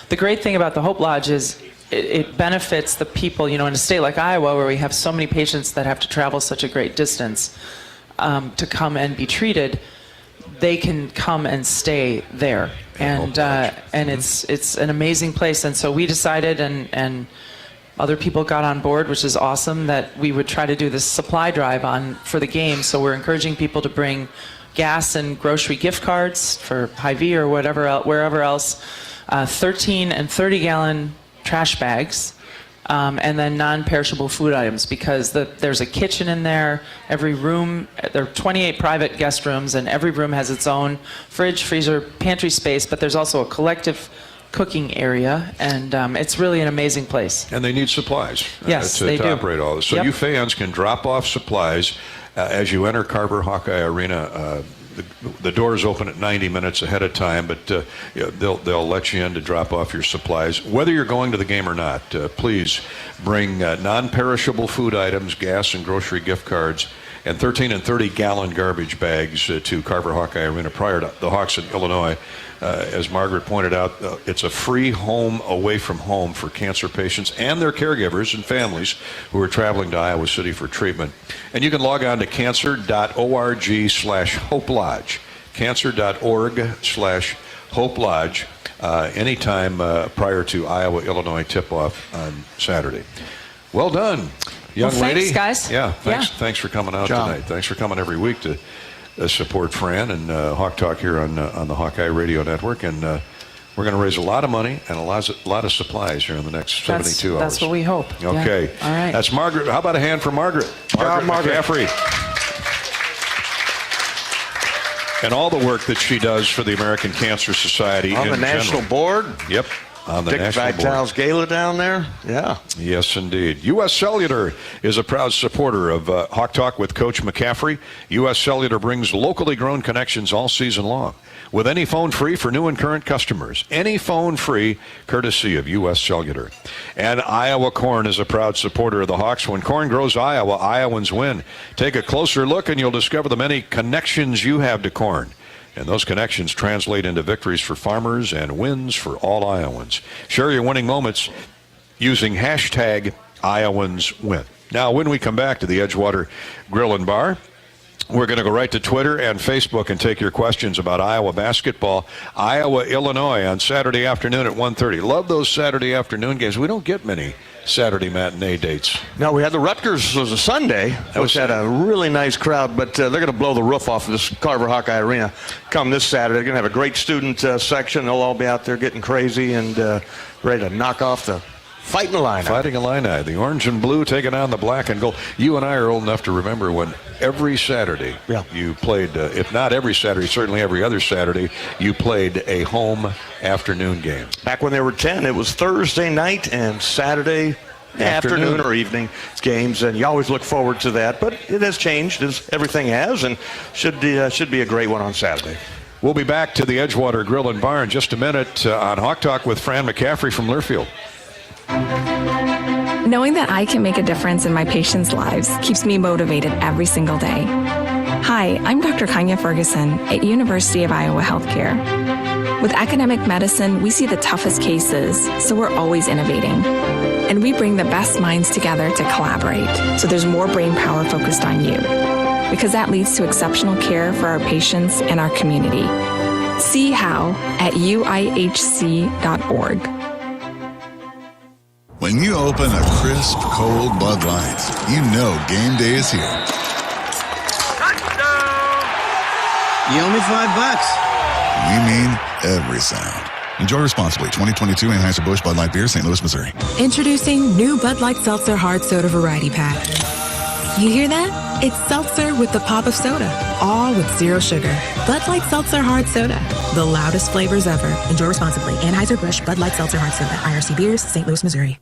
the great thing about the Hope Lodge is it benefits the people, in a state like Iowa where we have so many patients that have to travel such a great distance to come and be treated. They can come and stay there, and it's an amazing place. And so we decided, and other people got on board, which is awesome, that we would try to do this supply drive for the game. So we're encouraging people to bring gas and grocery gift cards for Hy-Vee or wherever else, 13 and 30-gallon trash bags, and then non-perishable food items, because there's a kitchen in there. Every room, there are 28 private guest rooms, and every room has its own fridge, freezer, pantry space, but there's also a collective cooking area, and it's really an amazing place. And they need supplies to operate all this. So you fans can drop off supplies as you enter Carver Hawkeye Arena. The doors open at 90 minutes ahead of time, but they'll let you in to drop off your supplies. Whether you're going to the game or not, please bring non-perishable food items, gas and grocery gift cards, and 13 and 30-gallon garbage bags to Carver Hawkeye Arena prior to the Hawks in Illinois. As Margaret pointed out, it's a free home away from home for cancer patients and their caregivers and families who are traveling to Iowa City for treatment. And you can log on to cancer.org/Hope Lodge, cancer.org/Hope Lodge, anytime prior to Iowa-Illinois tip-off on Saturday. Well done, young lady. Thanks, guys. Yeah, thanks for coming out tonight. Thanks for coming every week to support Fran and Hawk Talk here on the Hawkeye Radio Network. And we're going to raise a lot of money and a lot of supplies here in the next 72 hours. That's what we hope. Okay. Yeah. All right. That's Margaret. How about a hand for Margaret? Margaret McCaffrey. And all the work that she does for the American Cancer Society on the national board. Yep. On the Dick national Vitale's board. gala down there. Yeah. Yes, indeed. U.S. Cellular is a proud supporter of Hawk Talk with Coach McCaffrey. U.S. Cellular brings locally grown connections all season long, with any phone free for new and current customers. Any phone free, courtesy of U.S. Cellular. And Iowa Corn is a proud supporter of the Hawks. When corn grows Iowa, Iowans win. Take a closer look and you'll discover the many connections you have to corn. And those connections translate into victories for farmers and wins for all Iowans. Share your winning moments using hashtag #IowansWin. Now, when we come back to the Edgewater Grill and Bar, we're going to go right to Twitter and Facebook and take your questions about Iowa basketball. Iowa, Illinois on Saturday afternoon at 1:30. Love those Saturday afternoon games. We don't get many Saturday matinee dates. No, we had the Rutgers. It was a Sunday, which had a really nice crowd, but they're going to blow the roof off of this Carver Hawkeye Arena come this Saturday. They're going to have a great student section. They'll all be out there getting crazy and ready to knock off the Fighting Illini. Fighting Illini. The orange and blue taking on the black and gold. You and I are old enough to remember when every Saturday you played, if not every Saturday, certainly every other Saturday, you played a home afternoon game. Back when they were 10, it was Thursday night and Saturday afternoon or evening games, and you always look forward to that. But it has changed, as everything has, and should be a great one on Saturday. We'll be back to the Edgewater Grill and Bar in just a minute on Hawk Talk with Fran McCaffery from Learfield. Knowing that I can make a difference in my patients' lives keeps me motivated every single day. Hi, I'm Dr. Kanya Ferguson at University of Iowa Healthcare. With academic medicine, we see the toughest cases, so we're always innovating. And we bring the best minds together to collaborate, so there's more brain power focused on you. Because that leads to exceptional care for our patients and our community. See how at uihc.org. When you open a crisp, cold Bud Light, you know game day is here. You owe me $5. We mean every sound. Enjoy responsibly. 2022 Anheuser-Busch Bud Light Beer, St. Louis, Missouri. Introducing new Bud Light Seltzer Hard Soda Variety Pack. You hear that? It's seltzer with the pop of soda, all with zero sugar. Bud Light Seltzer Hard Soda, the loudest flavors ever. Enjoy responsibly. Anheuser-Busch Bud Light Seltzer Hard Soda, IRC Beers, St. Louis, Missouri.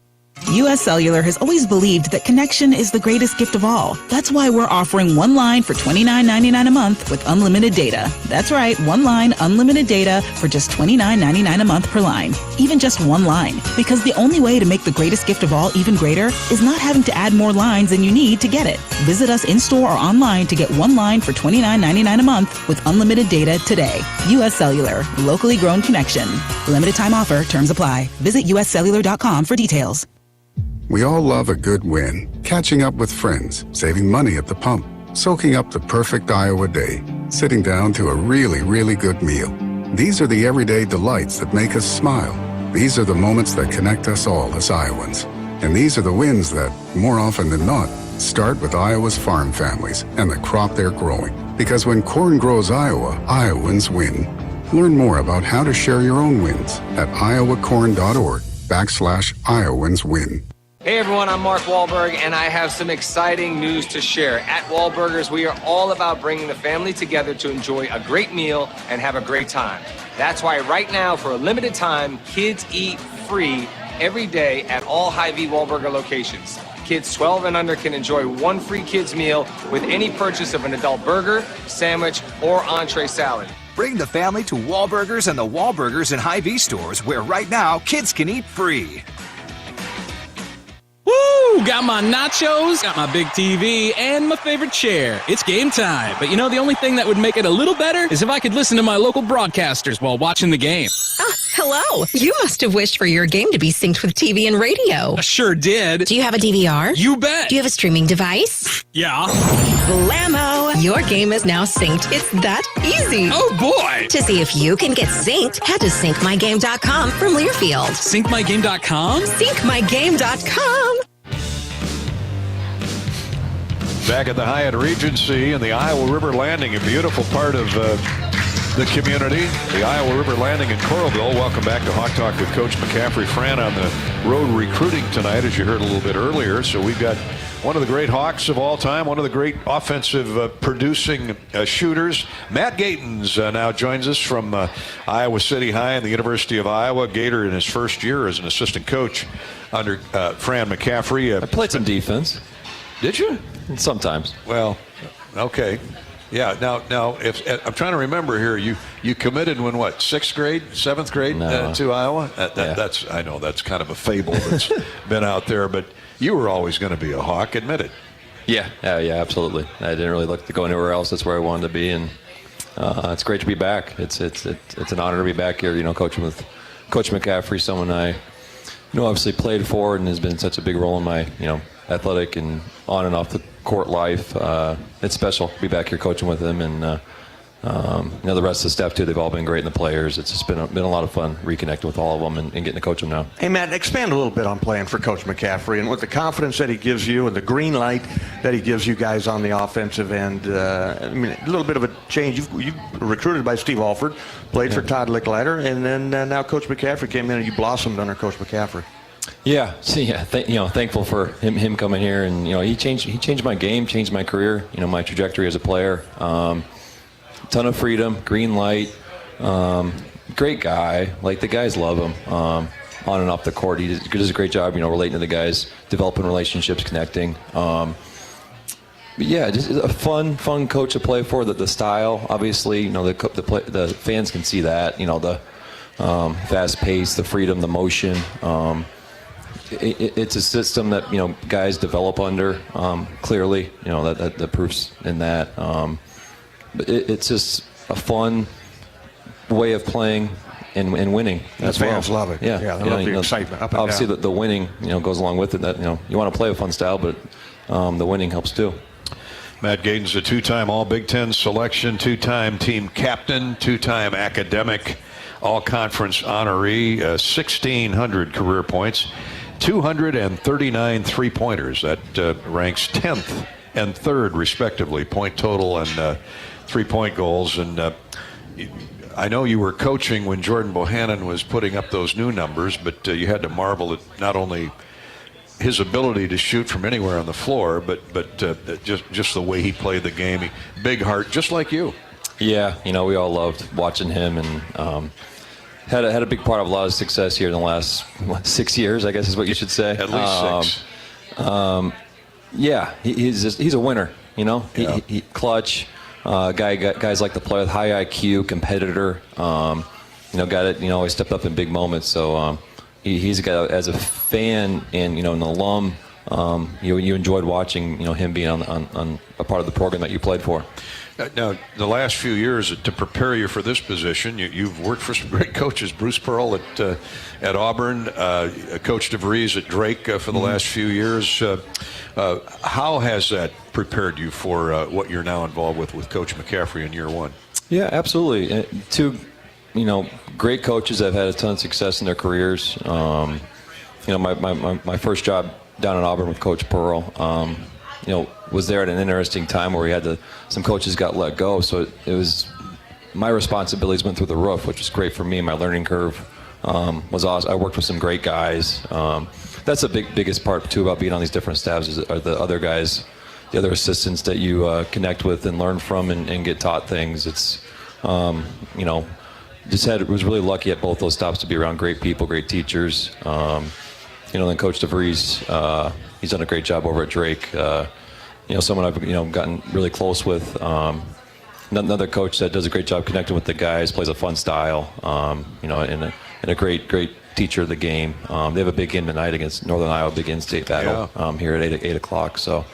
U.S. Cellular has always believed that connection is the greatest gift of all. That's why we're offering one line for $29.99 a month with unlimited data. That's right, one line, unlimited data for just $29.99 a month per line. Even just one line. Because the only way to make the greatest gift of all even greater is not having to add more lines than you need to get it. Visit us in-store or online to get one line for $29.99 a month with unlimited data today. U.S. Cellular, locally grown connection. Limited time offer, terms apply. Visit uscellular.com for details. We all love a good win. Catching up with friends, saving money at the pump, soaking up the perfect Iowa day, sitting down to a really, really good meal. These are the everyday delights that make us smile. These are the moments that connect us all as Iowans. And these are the wins that, more often than not, start with Iowa's farm families and the crop they're growing. Because when corn grows Iowa, Iowans win. Learn more about how to share your own wins at iowacorn.org/IowansWin. Hey everyone, I'm Mark Wahlberg, and I have some exciting news to share. At Wahlburgers, we are all about bringing the family together to enjoy a great meal and have a great time. That's why right now, for a limited time, kids eat free every day at all Hy-Vee Wahlburger locations. Kids 12 and under can enjoy one free kids meal with any purchase of an adult burger, sandwich, or entree salad. Bring the family to Wahlburgers and the Wahlburgers and Hy-Vee stores, where right now kids can eat free. Woo! Got my nachos, got my big TV, and my favorite chair. It's game time. But you know, the only thing that would make it a little better is if I could listen to my local broadcasters while watching the game. Hello. You must have wished for your game to be synced with TV and radio. I sure did. Do you have a DVR? You bet. Do you have a streaming device? Yeah. Blammo! Your game is now synced. It's that easy. Oh, boy. To see if you can get synced, head to syncmygame.com from Learfield. Syncmygame.com? Syncmygame.com. Back at the Hyatt Regency in the Iowa River Landing, a beautiful part of the community, the Iowa River Landing in Coralville. Welcome back to Hawk Talk with Coach McCaffrey. Fran on the road recruiting tonight, as you heard a little bit earlier. So we've got one of the great Hawks of all time, one of the great offensive producing shooters. Matt Gatens now joins us from Iowa City High and the University of Iowa. Gator in his first year as an assistant coach under Fran McCaffery. I played some defense. Did you? Sometimes. Well, okay. Yeah. Now, if I'm trying to remember here, you committed when what? 6th grade, 7th grade to Iowa? That's I know that's kind of a fable that's been out there, but you were always going to be a Hawk. Admit it. Yeah, absolutely. I didn't really look to go anywhere else. That's where I wanted to be, and it's great to be back. It's an honor to be back here. You know, coaching with Coach McCaffrey, someone I obviously played for, and has been such a big role in my athletic and on and off the court life. It's special to be back here coaching with him, and the rest of the staff too. They've all been great, and the players. It's just been a lot of fun reconnecting with all of them and getting to coach them now. Hey Matt, expand a little bit on playing for Coach McCaffrey and with the confidence that he gives you and the green light that he gives you guys on the offensive end. I mean, a little bit of a change. You were recruited by Steve Alford, played for Todd Licklider, and then now Coach McCaffrey came in and you blossomed under Coach McCaffrey. Yeah, thankful for him coming here, and he changed my game, changed my career, my trajectory as a player. Ton of freedom, green light, great guy. Like, the guys love him on and off the court. He does a great job, relating to the guys, developing relationships, connecting. But yeah, just a fun coach to play for. The style, obviously, the fans can see that. The fast pace, the freedom, the motion. It's a system that guys develop under. Clearly, that the proof's in that. But it's just a fun way of playing and winning. The fans love it. Yeah, they love the excitement. Up and obviously, down. the winning goes along with it. That you want to play a fun style, but the winning helps too. Matt Gatens, a 2-time All-Big Ten selection, 2-time team captain, 2-time academic all-conference honoree, 1,600 career points. 239 three-pointers. That ranks 10th and 3rd, respectively, point total and three-point goals. And I know you were coaching when Jordan Bohannon was putting up those new numbers, but you had to marvel at not only his ability to shoot from anywhere on the floor, but just the way he played the game. Big heart, just like you. Yeah, we all loved watching him, and had a big part of a lot of success here in the last 6 years, I guess is what you should say. At least 6. Yeah, he's a winner. He clutch. Guys like to play with high IQ, competitor. Guy that always stepped up in big moments. So he's a guy, as a fan and an alum, you enjoyed watching him being on a part of the program that you played for. Now, the last few years, to prepare you for this position, you've worked for some great coaches. Bruce Pearl at Auburn, Coach DeVries at Drake for the last few years. How has that prepared you for what you're now involved with Coach McCaffrey in year one? Yeah, absolutely. Two, great coaches that have had a ton of success in their careers. My first job down in Auburn with Coach Pearl, was there at an interesting time where we had some coaches got let go. So it was, my responsibilities went through the roof, which was great for me. My learning curve was awesome. I worked with some great guys. That's the biggest part too about being on these different staffs are the other guys, the other assistants that you connect with and learn from and get taught things. It's, was really lucky at both those stops to be around great people, great teachers. Then Coach DeVries, he's done a great job over at Drake. Someone I've gotten really close with. Another coach that does a great job connecting with the guys, plays a fun style. And a great teacher of the game. They have a big game tonight against Northern Iowa, big in-state battle here at 8 o'clock. So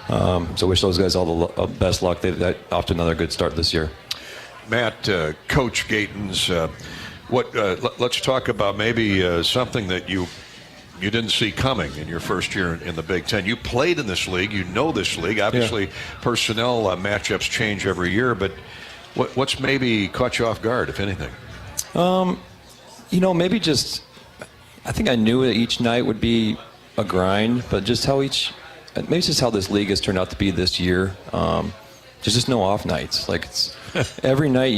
wish those guys all the best luck. They've off to another good start this year. Matt, Coach Gatens, let's talk about maybe something that you didn't see coming in your first year in the Big Ten. You played in this league. You know this league. Obviously, personnel matchups change every year, but what's maybe caught you off guard, if anything? Maybe just, I think I knew that each night would be a grind, but just maybe it's just how this league has turned out to be this year. There's just no off nights. Like, it's every night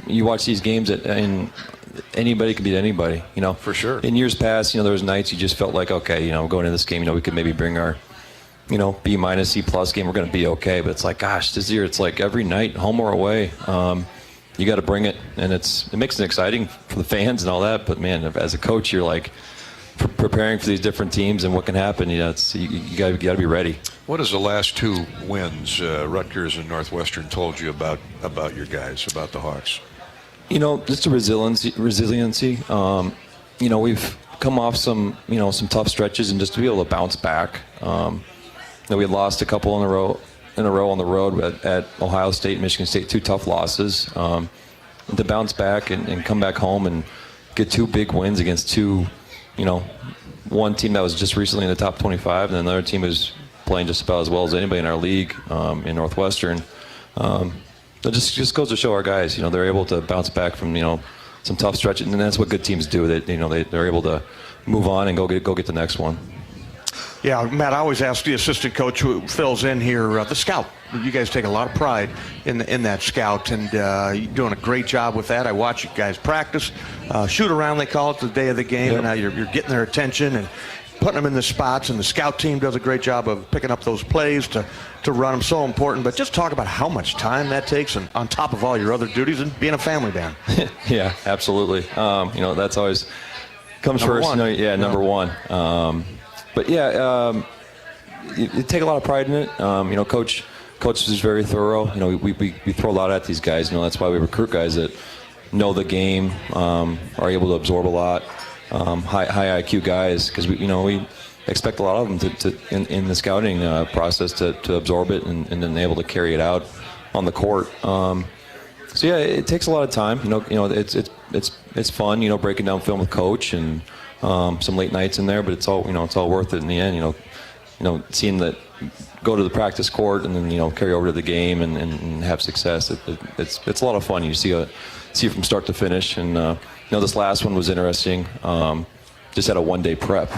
you watch these games and anybody can beat anybody, For sure. In years past, there was nights you just felt like, okay, going into this game, we could maybe bring our, B minus, C plus game. We're going to be okay. But it's like, gosh, this year it's like every night, home or away, you got to bring it, and it makes it exciting for the fans and all that. But man, as a coach, you're like preparing for these different teams and what can happen. You got to be ready. What has the last two wins, Rutgers and Northwestern, told you about your guys, about the Hawks? Just the resiliency. We've come off some tough stretches, and just to be able to bounce back. We had lost a couple in a row on the road at Ohio State, Michigan State, two tough losses. And to bounce back and come back home and get two big wins against two, one team that was just recently in the top 25, and another team who's playing just about as well as anybody in our league in Northwestern. It just goes to show our guys, they're able to bounce back from, some tough stretches, and that's what good teams do. They're able to move on and go get the next one. Yeah, Matt, I always ask the assistant coach who fills in here, the scout. You guys take a lot of pride in that scout, and you're doing a great job with that. I watch you guys practice, shoot around, they call it, the day of the game, and now you're getting their attention and putting them in the spots, and the scout team does a great job of picking up those plays to run them. So important. But just talk about how much time that takes, and on top of all your other duties and being a family man. Yeah, absolutely. That's always comes number first. One. Number one. But you take a lot of pride in it. Coach is very thorough. We throw a lot at these guys. That's why we recruit guys that know the game, are able to absorb a lot. High IQ guys, because we expect a lot of them in the scouting process to absorb it and then able to carry it out on the court. It takes a lot of time. It's fun. Breaking down film with coach and some late nights in there, but it's all worth it in the end. Seeing that go to the practice court and then carry over to the game and have success. It's a lot of fun. You see it from start to finish, and this last one was interesting. Just had a one-day prep,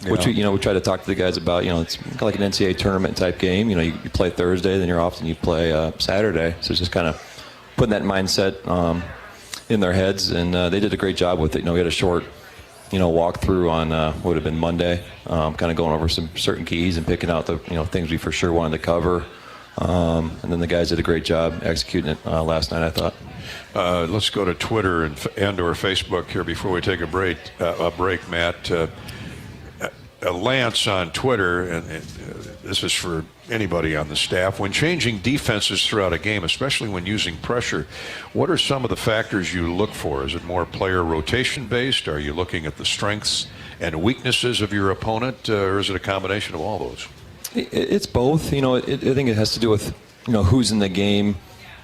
which we try to talk to the guys about. It's kind of like an NCAA tournament type game. You play Thursday, then you're off, and you play Saturday. So it's just kind of putting that mindset in their heads, and they did a great job with it. We had a short walk through on what would have been Monday, kind of going over some certain keys and picking out the things we for sure wanted to cover. And then the guys did a great job executing it last night, I thought. Let's go to Twitter and or Facebook here before we take a break, Matt. Lance on Twitter, and this is for anybody on the staff, when changing defenses throughout a game, especially when using pressure, what are some of the factors you look for? Is it more player rotation based? Are you looking at the strengths and weaknesses of your opponent, or is it a combination of all those? It's both. I think it has to do with who's in the game,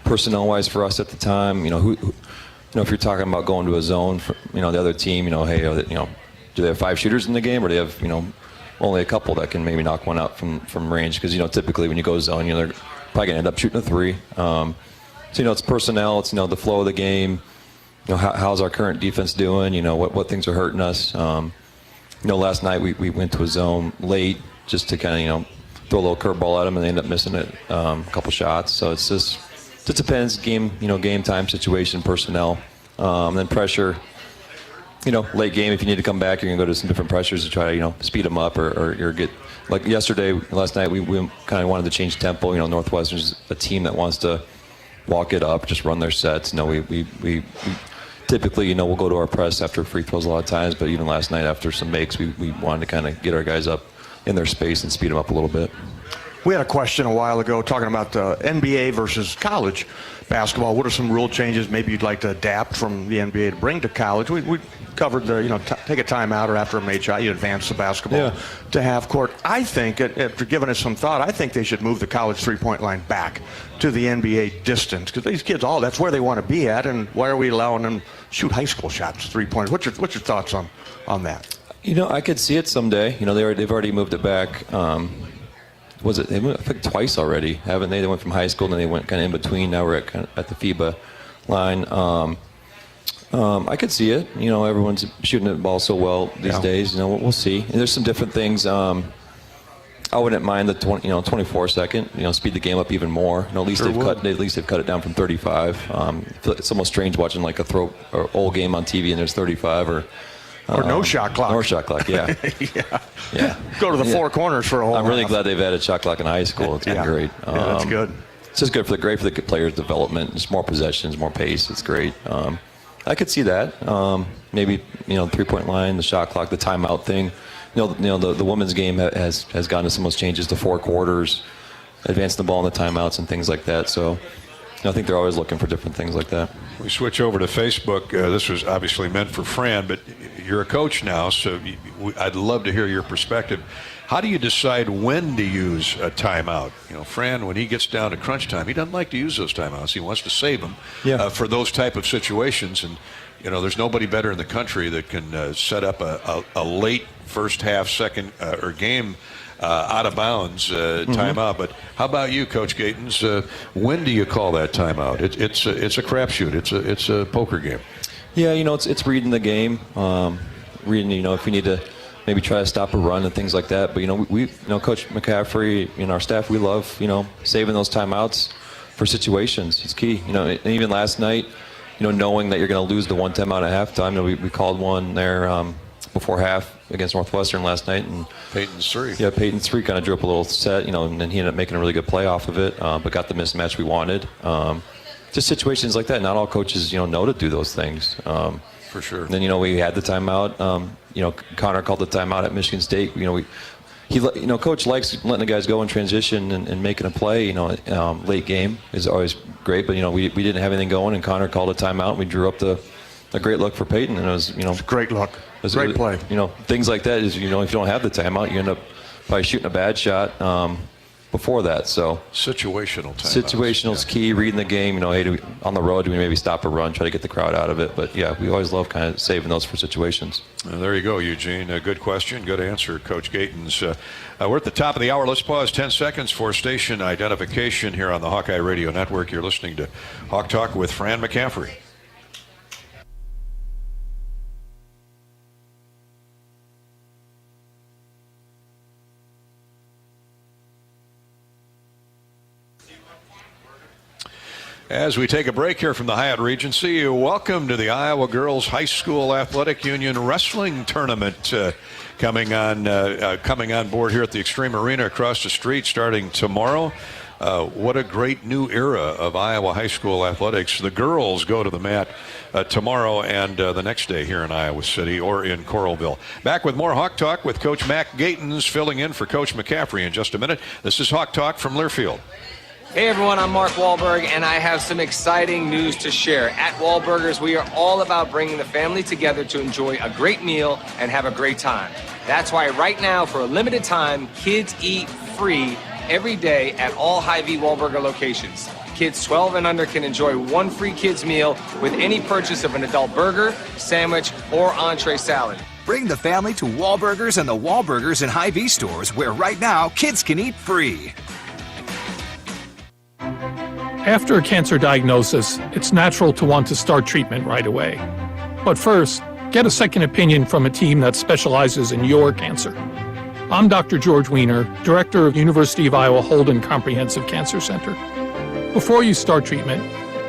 personnel wise for us at the time. If you're talking about going to a zone for the other team, hey, do they have 5 shooters in the game, or do they have only a couple that can maybe knock one out from range? Because typically when you go zone, they're probably gonna end up shooting a 3. So it's personnel, it's the flow of the game. How's our current defense doing? What things are hurting us? Last night we went to a zone late just to kind of throw a little curveball at them, and they end up missing it a couple shots. So it's just depends game time, situation, personnel, then pressure. Late game, if you need to come back, you're going to go to some different pressures to try to, speed them up or get, like last night, we kind of wanted to change tempo. Northwestern's a team that wants to walk it up, just run their sets. We typically, we'll go to our press after free throws a lot of times, but even last night after some makes, we wanted to kind of get our guys up in their space and speed them up a little bit. We had a question a while ago talking about NBA versus college basketball. What are some rule changes maybe you'd like to adapt from the NBA to bring to college? We covered the, take a timeout or after a made shot, you advance the basketball to half court. I think, after giving it some thought, I think they should move the college three-point line back to the NBA distance, because these kids, that's where they want to be at, and why are we allowing them shoot high school shots, three-pointers? What's your thoughts on that? I could see it someday. They've already moved it back. They went, I think, twice already, haven't they? They went from high school, and then they went kind of in between. Now we're at the FIBA line. I could see it. Everyone's shooting the ball so well these days. We'll see. And there's some different things. I wouldn't mind the 24-second. Speed the game up even more. At least they've cut it down from 35. It's almost strange watching like a old game on TV and there's 35 or no shot clock. No shot clock, yeah. yeah. Go to the four corners for a whole I'm really glad they've added shot clock in high school. It's been great. That's good. It's just great for the players' development. Just more possessions, more pace. It's great. I could see that. Maybe 3-point line, the shot clock, the timeout thing. The women's game has gone to some of those changes to 4 quarters, advancing the ball in the timeouts and things like that. So I think they're always looking for different things like that. We switch over to Facebook. This was obviously meant for Fran, but you're a coach now, so I'd love to hear your perspective. How do you decide when to use a timeout? Fran, when he gets down to crunch time, he doesn't like to use those timeouts. He wants to save them for those type of situations. And, there's nobody better in the country that can set up a late first half, second, or game out of bounds timeout. But how about you, Coach Gatens? When do you call that timeout? It's a crapshoot. It's a poker game. Yeah, it's reading the game, reading. If you need to maybe try to stop a run and things like that. But we Coach McCaffrey and our staff, we love saving those timeouts for situations. It's key. And even last night, knowing that you're going to lose the one timeout at halftime. We called one there before half against Northwestern last night, and Peyton's 3. Yeah, Peyton's 3 kind of drew up a little set, and then he ended up making a really good play off of it, but got the mismatch we wanted. Just situations like that. Not all coaches, know to do those things. For sure. And then we had the timeout. Connor called the timeout at Michigan State. Coach likes letting the guys go in transition and making a play. Late game is always great, but we didn't have anything going, and Connor called a timeout. And we drew up a great look for Peyton, and it was it's a great look. Great play. Things like that is if you don't have the timeout, you end up probably shooting a bad shot before that. So situational timeouts. Situational is key. Reading the game. Hey, on the road, do we maybe stop a run, try to get the crowd out of it? But yeah, we always love kind of saving those for situations. There you go, Eugene. Good question, good answer, Coach Gatens. We're at the top of the hour. Let's pause 10 seconds for station identification here on the Hawkeye Radio Network. You're listening to Hawk Talk with Fran McCaffery. As we take a break here from the Hyatt Regency, welcome to the Iowa Girls High School Athletic Union Wrestling Tournament coming on board here at the Extreme Arena across the street starting tomorrow. What a great new era of Iowa high school athletics. The girls go to the mat tomorrow and the next day here in Iowa City or in Coralville. Back with more Hawk Talk with Coach Mac Gatens filling in for Coach McCaffrey in just a minute. This is Hawk Talk from Learfield. Hey everyone, I'm Mark Wahlberg, and I have some exciting news to share. At Wahlburgers, we are all about bringing the family together to enjoy a great meal and have a great time. That's why right now, for a limited time, kids eat free every day at all Hy-Vee Wahlburger locations. Kids 12 and under can enjoy one free kids meal with any purchase of an adult burger, sandwich, or entree salad. Bring the family to Wahlburgers and the Wahlburgers and Hy-Vee stores, where right now, kids can eat free. After a cancer diagnosis, it's natural to want to start treatment right away. But first, get a second opinion from a team that specializes in your cancer. I'm Dr. George Weiner, Director of University of Iowa Holden Comprehensive Cancer Center. Before you start treatment,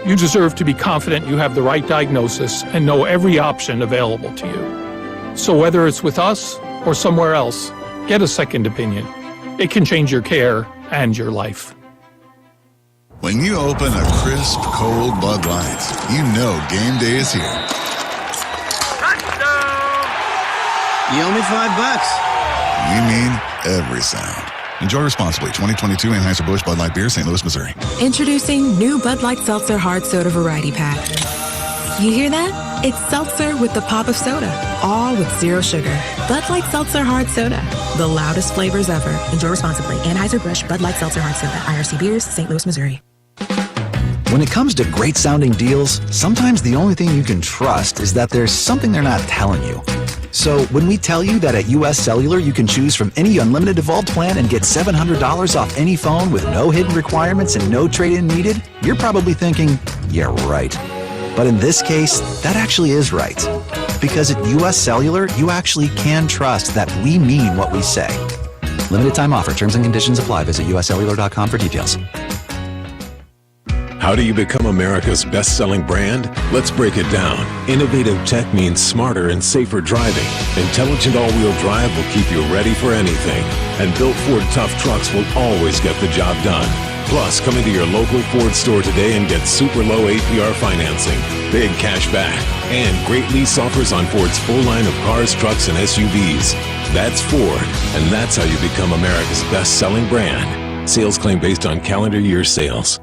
you deserve to be confident you have the right diagnosis and know every option available to you. So whether it's with us or somewhere else, get a second opinion. It can change your care and your life. When you open a crisp, cold Bud Light, you know game day is here. You owe me $5. We mean every sound. Enjoy responsibly. 2022 Anheuser-Busch Bud Light Beer, St. Louis, Missouri. Introducing new Bud Light Seltzer Hard Soda Variety Pack. You hear that? It's seltzer with the pop of soda, all with zero sugar. Bud Light Seltzer Hard Soda, the loudest flavors ever. Enjoy responsibly. Anheuser-Busch Bud Light Seltzer Hard Soda, IRC Beers, St. Louis, Missouri. When it comes to great sounding deals, sometimes the only thing you can trust is that there's something they're not telling you. So when we tell you that at US Cellular you can choose from any unlimited Evolved plan and get $700 off any phone with no hidden requirements and no trade-in needed, you're probably thinking, yeah, right. But in this case, that actually is right. Because at US Cellular, you actually can trust that we mean what we say. Limited time offer. Terms and conditions apply. Visit uscellular.com for details. How do you become America's best-selling brand? Let's break it down. Innovative tech means smarter and safer driving. Intelligent all-wheel drive will keep you ready for anything. And built Ford tough trucks will always get the job done. Plus, come into your local Ford store today and get super low APR financing, big cash back, and great lease offers on Ford's full line of cars, trucks, and SUVs. That's Ford, and that's how you become America's best-selling brand. Sales claim based on calendar year sales.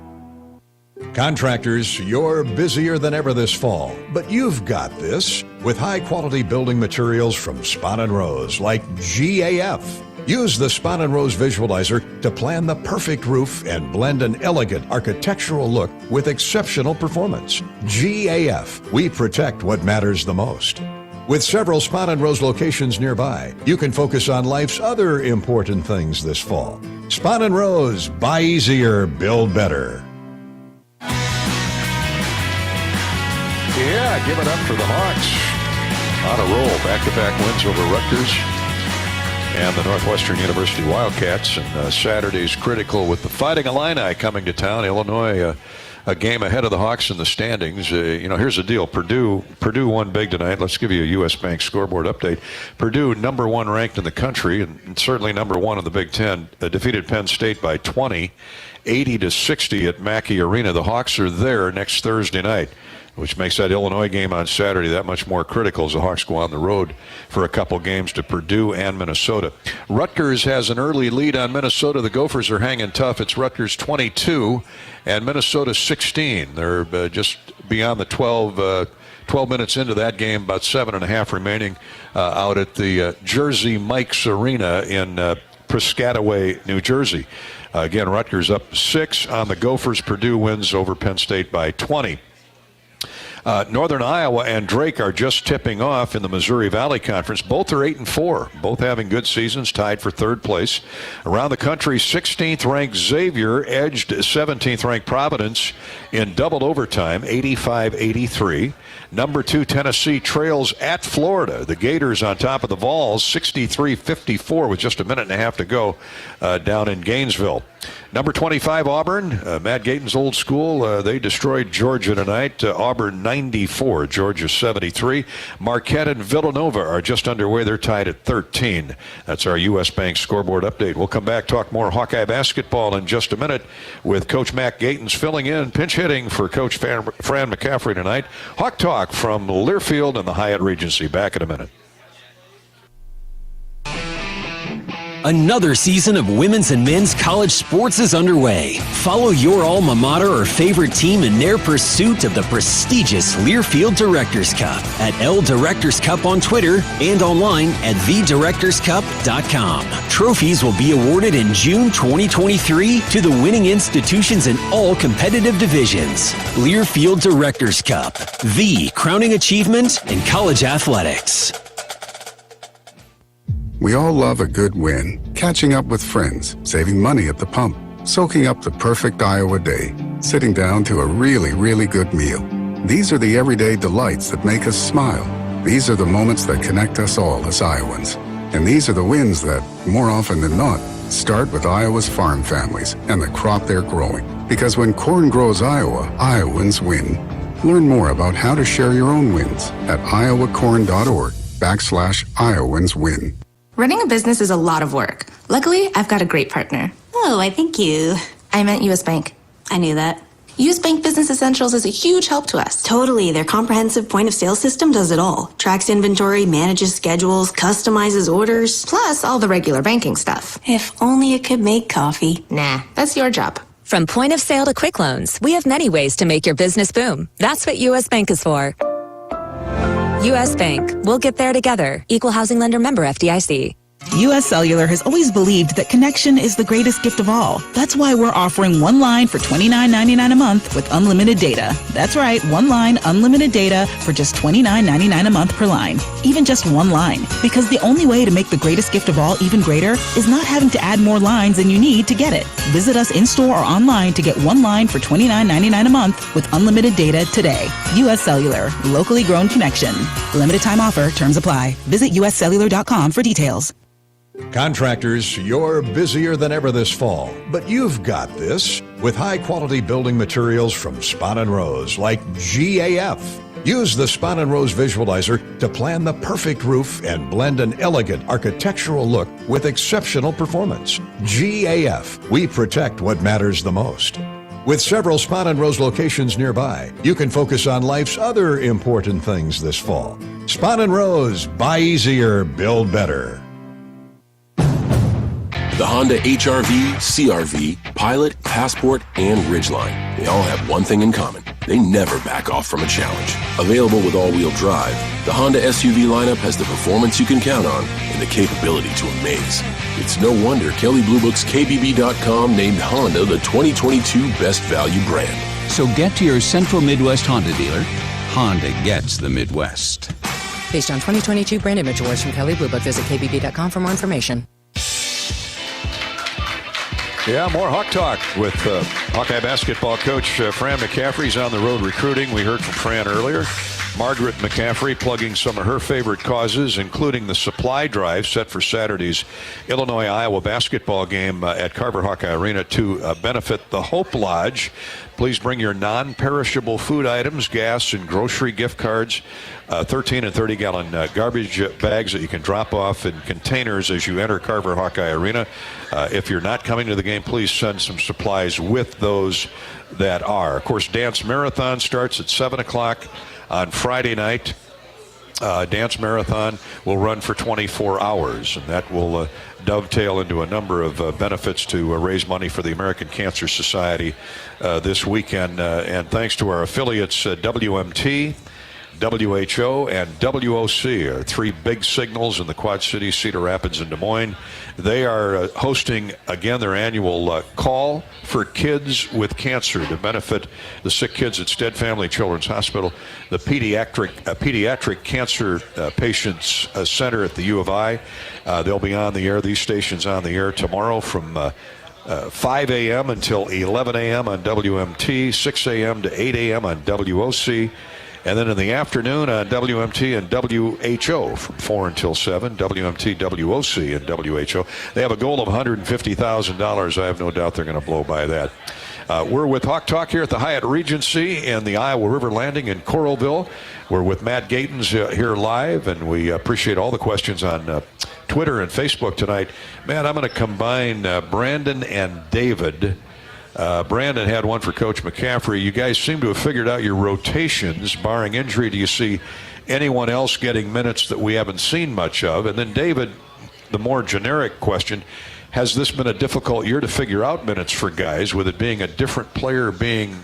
Contractors, you're busier than ever this fall, but you've got this with high-quality building materials from Spon & Rose, like GAF. Use the Spon & Rose Visualizer to plan the perfect roof and blend an elegant architectural look with exceptional performance. GAF, we protect what matters the most. With several Spon & Rose locations nearby, you can focus on life's other important things this fall. Spon & Rose, buy easier, build better. Yeah, give it up for the Hawks. On a roll, back-to-back wins over Rutgers and the Northwestern University Wildcats. And Saturday's critical with the Fighting Illini coming to town. Illinois, a game ahead of the Hawks in the standings. Here's the deal. Purdue won big tonight. Let's give you a U.S. Bank scoreboard update. Purdue, number one ranked in the country, and certainly number one in the Big Ten, defeated Penn State by 20, 80-60 at Mackey Arena. The Hawks are there next Thursday night, which makes that Illinois game on Saturday that much more critical as the Hawks go on the road for a couple games to Purdue and Minnesota. Rutgers has an early lead on Minnesota. The Gophers are hanging tough. It's Rutgers 22 and Minnesota 16. They're just beyond the 12 minutes into that game, about 7.5 remaining out at the Jersey Mike's Arena in Piscataway, New Jersey. Again, Rutgers up 6 on the Gophers. Purdue wins over Penn State by 20. Northern Iowa and Drake are just tipping off in the Missouri Valley Conference. Both are 8-4, both having good seasons, tied for third place. Around the country, 16th-ranked Xavier edged 17th-ranked Providence in double overtime, 85-83. Number 2 Tennessee trails at Florida. The Gators on top of the Vols, 63-54 with just a minute and a half to go down in Gainesville. Number 25, Auburn. Matt Gaten's old school. They destroyed Georgia tonight. Auburn 94, Georgia 73. Marquette and Villanova are just underway. They're tied at 13. That's our U.S. Bank scoreboard update. We'll come back, talk more Hawkeye basketball in just a minute with Coach Matt Gaten's filling in, pinch hitting for Coach Fran McCaffrey tonight. Hawk Talk from Learfield and the Hyatt Regency. Back in a minute. Another season of women's and men's college sports is underway. Follow your alma mater or favorite team in their pursuit of the prestigious Learfield Directors Cup at L Directors Cup on Twitter and online at thedirectorscup.com. Trophies will be awarded in June 2023 to the winning institutions in all competitive divisions. Learfield Directors Cup, the crowning achievement in college athletics. We all love a good win, catching up with friends, saving money at the pump, soaking up the perfect Iowa day, sitting down to a really, really good meal. These are the everyday delights that make us smile. These are the moments that connect us all as Iowans. And these are the wins that, more often than not, start with Iowa's farm families and the crop they're growing. Because when corn grows Iowa, Iowans win. Learn more about how to share your own wins at iowacorn.org/IowansWin. Running a business is a lot of work. Luckily, I've got a great partner. Oh, I think you... I meant U.S. Bank. I knew that. U.S. Bank Business Essentials is a huge help to us. Totally. Their comprehensive point-of-sale system does it all. Tracks inventory, manages schedules, customizes orders. Plus all the regular banking stuff. If only it could make coffee. Nah, that's your job. From point of sale to quick loans, we have many ways to make your business boom. That's what U.S. Bank is for. U.S. Bank. We'll get there together. Equal housing lender, member FDIC. U.S. Cellular has always believed that connection is the greatest gift of all. That's why we're offering one line for $29.99 a month with unlimited data. That's right, one line, unlimited data for just $29.99 a month per line. Even just one line. Because the only way to make the greatest gift of all even greater is not having to add more lines than you need to get it. Visit us in-store or online to get one line for $29.99 a month with unlimited data today. U.S. Cellular. Locally grown connection. Limited time offer. Terms apply. Visit uscellular.com for details. Contractors, you're busier than ever this fall, but you've got this with high-quality building materials from Spon & Rose, like GAF. Use the Spon & Rose Visualizer to plan the perfect roof and blend an elegant architectural look with exceptional performance. GAF, we protect what matters the most. With several Spon & Rose locations nearby, you can focus on life's other important things this fall. Spon & Rose, buy easier, build better. The Honda HR-V, CR-V, Pilot, Passport, and Ridgeline. They all have one thing in common. They never back off from a challenge. Available with all-wheel drive, the Honda SUV lineup has the performance you can count on and the capability to amaze. It's no wonder Kelley Blue Book's KBB.com named Honda the 2022 Best Value brand. So get to your Central Midwest Honda dealer. Honda gets the Midwest. Based on 2022 brand image awards from Kelley Blue Book, visit KBB.com for more information. Yeah, more Hawk Talk with Hawkeye basketball coach Fran McCaffrey's on the road recruiting. We heard from Fran earlier. Margaret McCaffrey plugging some of her favorite causes, including the supply drive set for Saturday's Illinois-Iowa basketball game at Carver Hawkeye Arena to benefit the Hope Lodge. Please bring your non-perishable food items, gas and grocery gift cards, 13 and 30-gallon garbage bags that you can drop off in containers as you enter Carver Hawkeye Arena. If you're not coming to the game, please send some supplies with those that are. Of course, Dance Marathon starts at 7 o'clock on Friday night. Dance Marathon will run for 24 hours, and that will dovetail into a number of benefits to raise money for the American Cancer Society this weekend. And thanks to our affiliates, WMT, WHO, and WOC, are three big signals in the Quad Cities, Cedar Rapids, and Des Moines. They are hosting, again, their annual call for kids with cancer to benefit the sick kids at Stead Family Children's Hospital, the Pediatric Cancer Patients Center at the U of I. They'll be on the air, these stations on the air tomorrow from 5 a.m. until 11 a.m. on WMT, 6 a.m. to 8 a.m. on WOC. And then in the afternoon on WMT and WHO from 4 until 7, WMT, WOC, and WHO. They have a goal of $150,000. I have no doubt they're going to blow by that. We're with Hawk Talk here at the Hyatt Regency and the Iowa River Landing in Coralville. We're with Matt Gatens here live, and we appreciate all the questions on Twitter and Facebook tonight. Matt, I'm going to combine Brandon and David. Brandon had one for Coach McCaffrey. You guys seem to have figured out your rotations, barring injury. Do you see anyone else getting minutes that we haven't seen much of? And then David, the more generic question, has this been a difficult year to figure out minutes for guys, with it being a different player being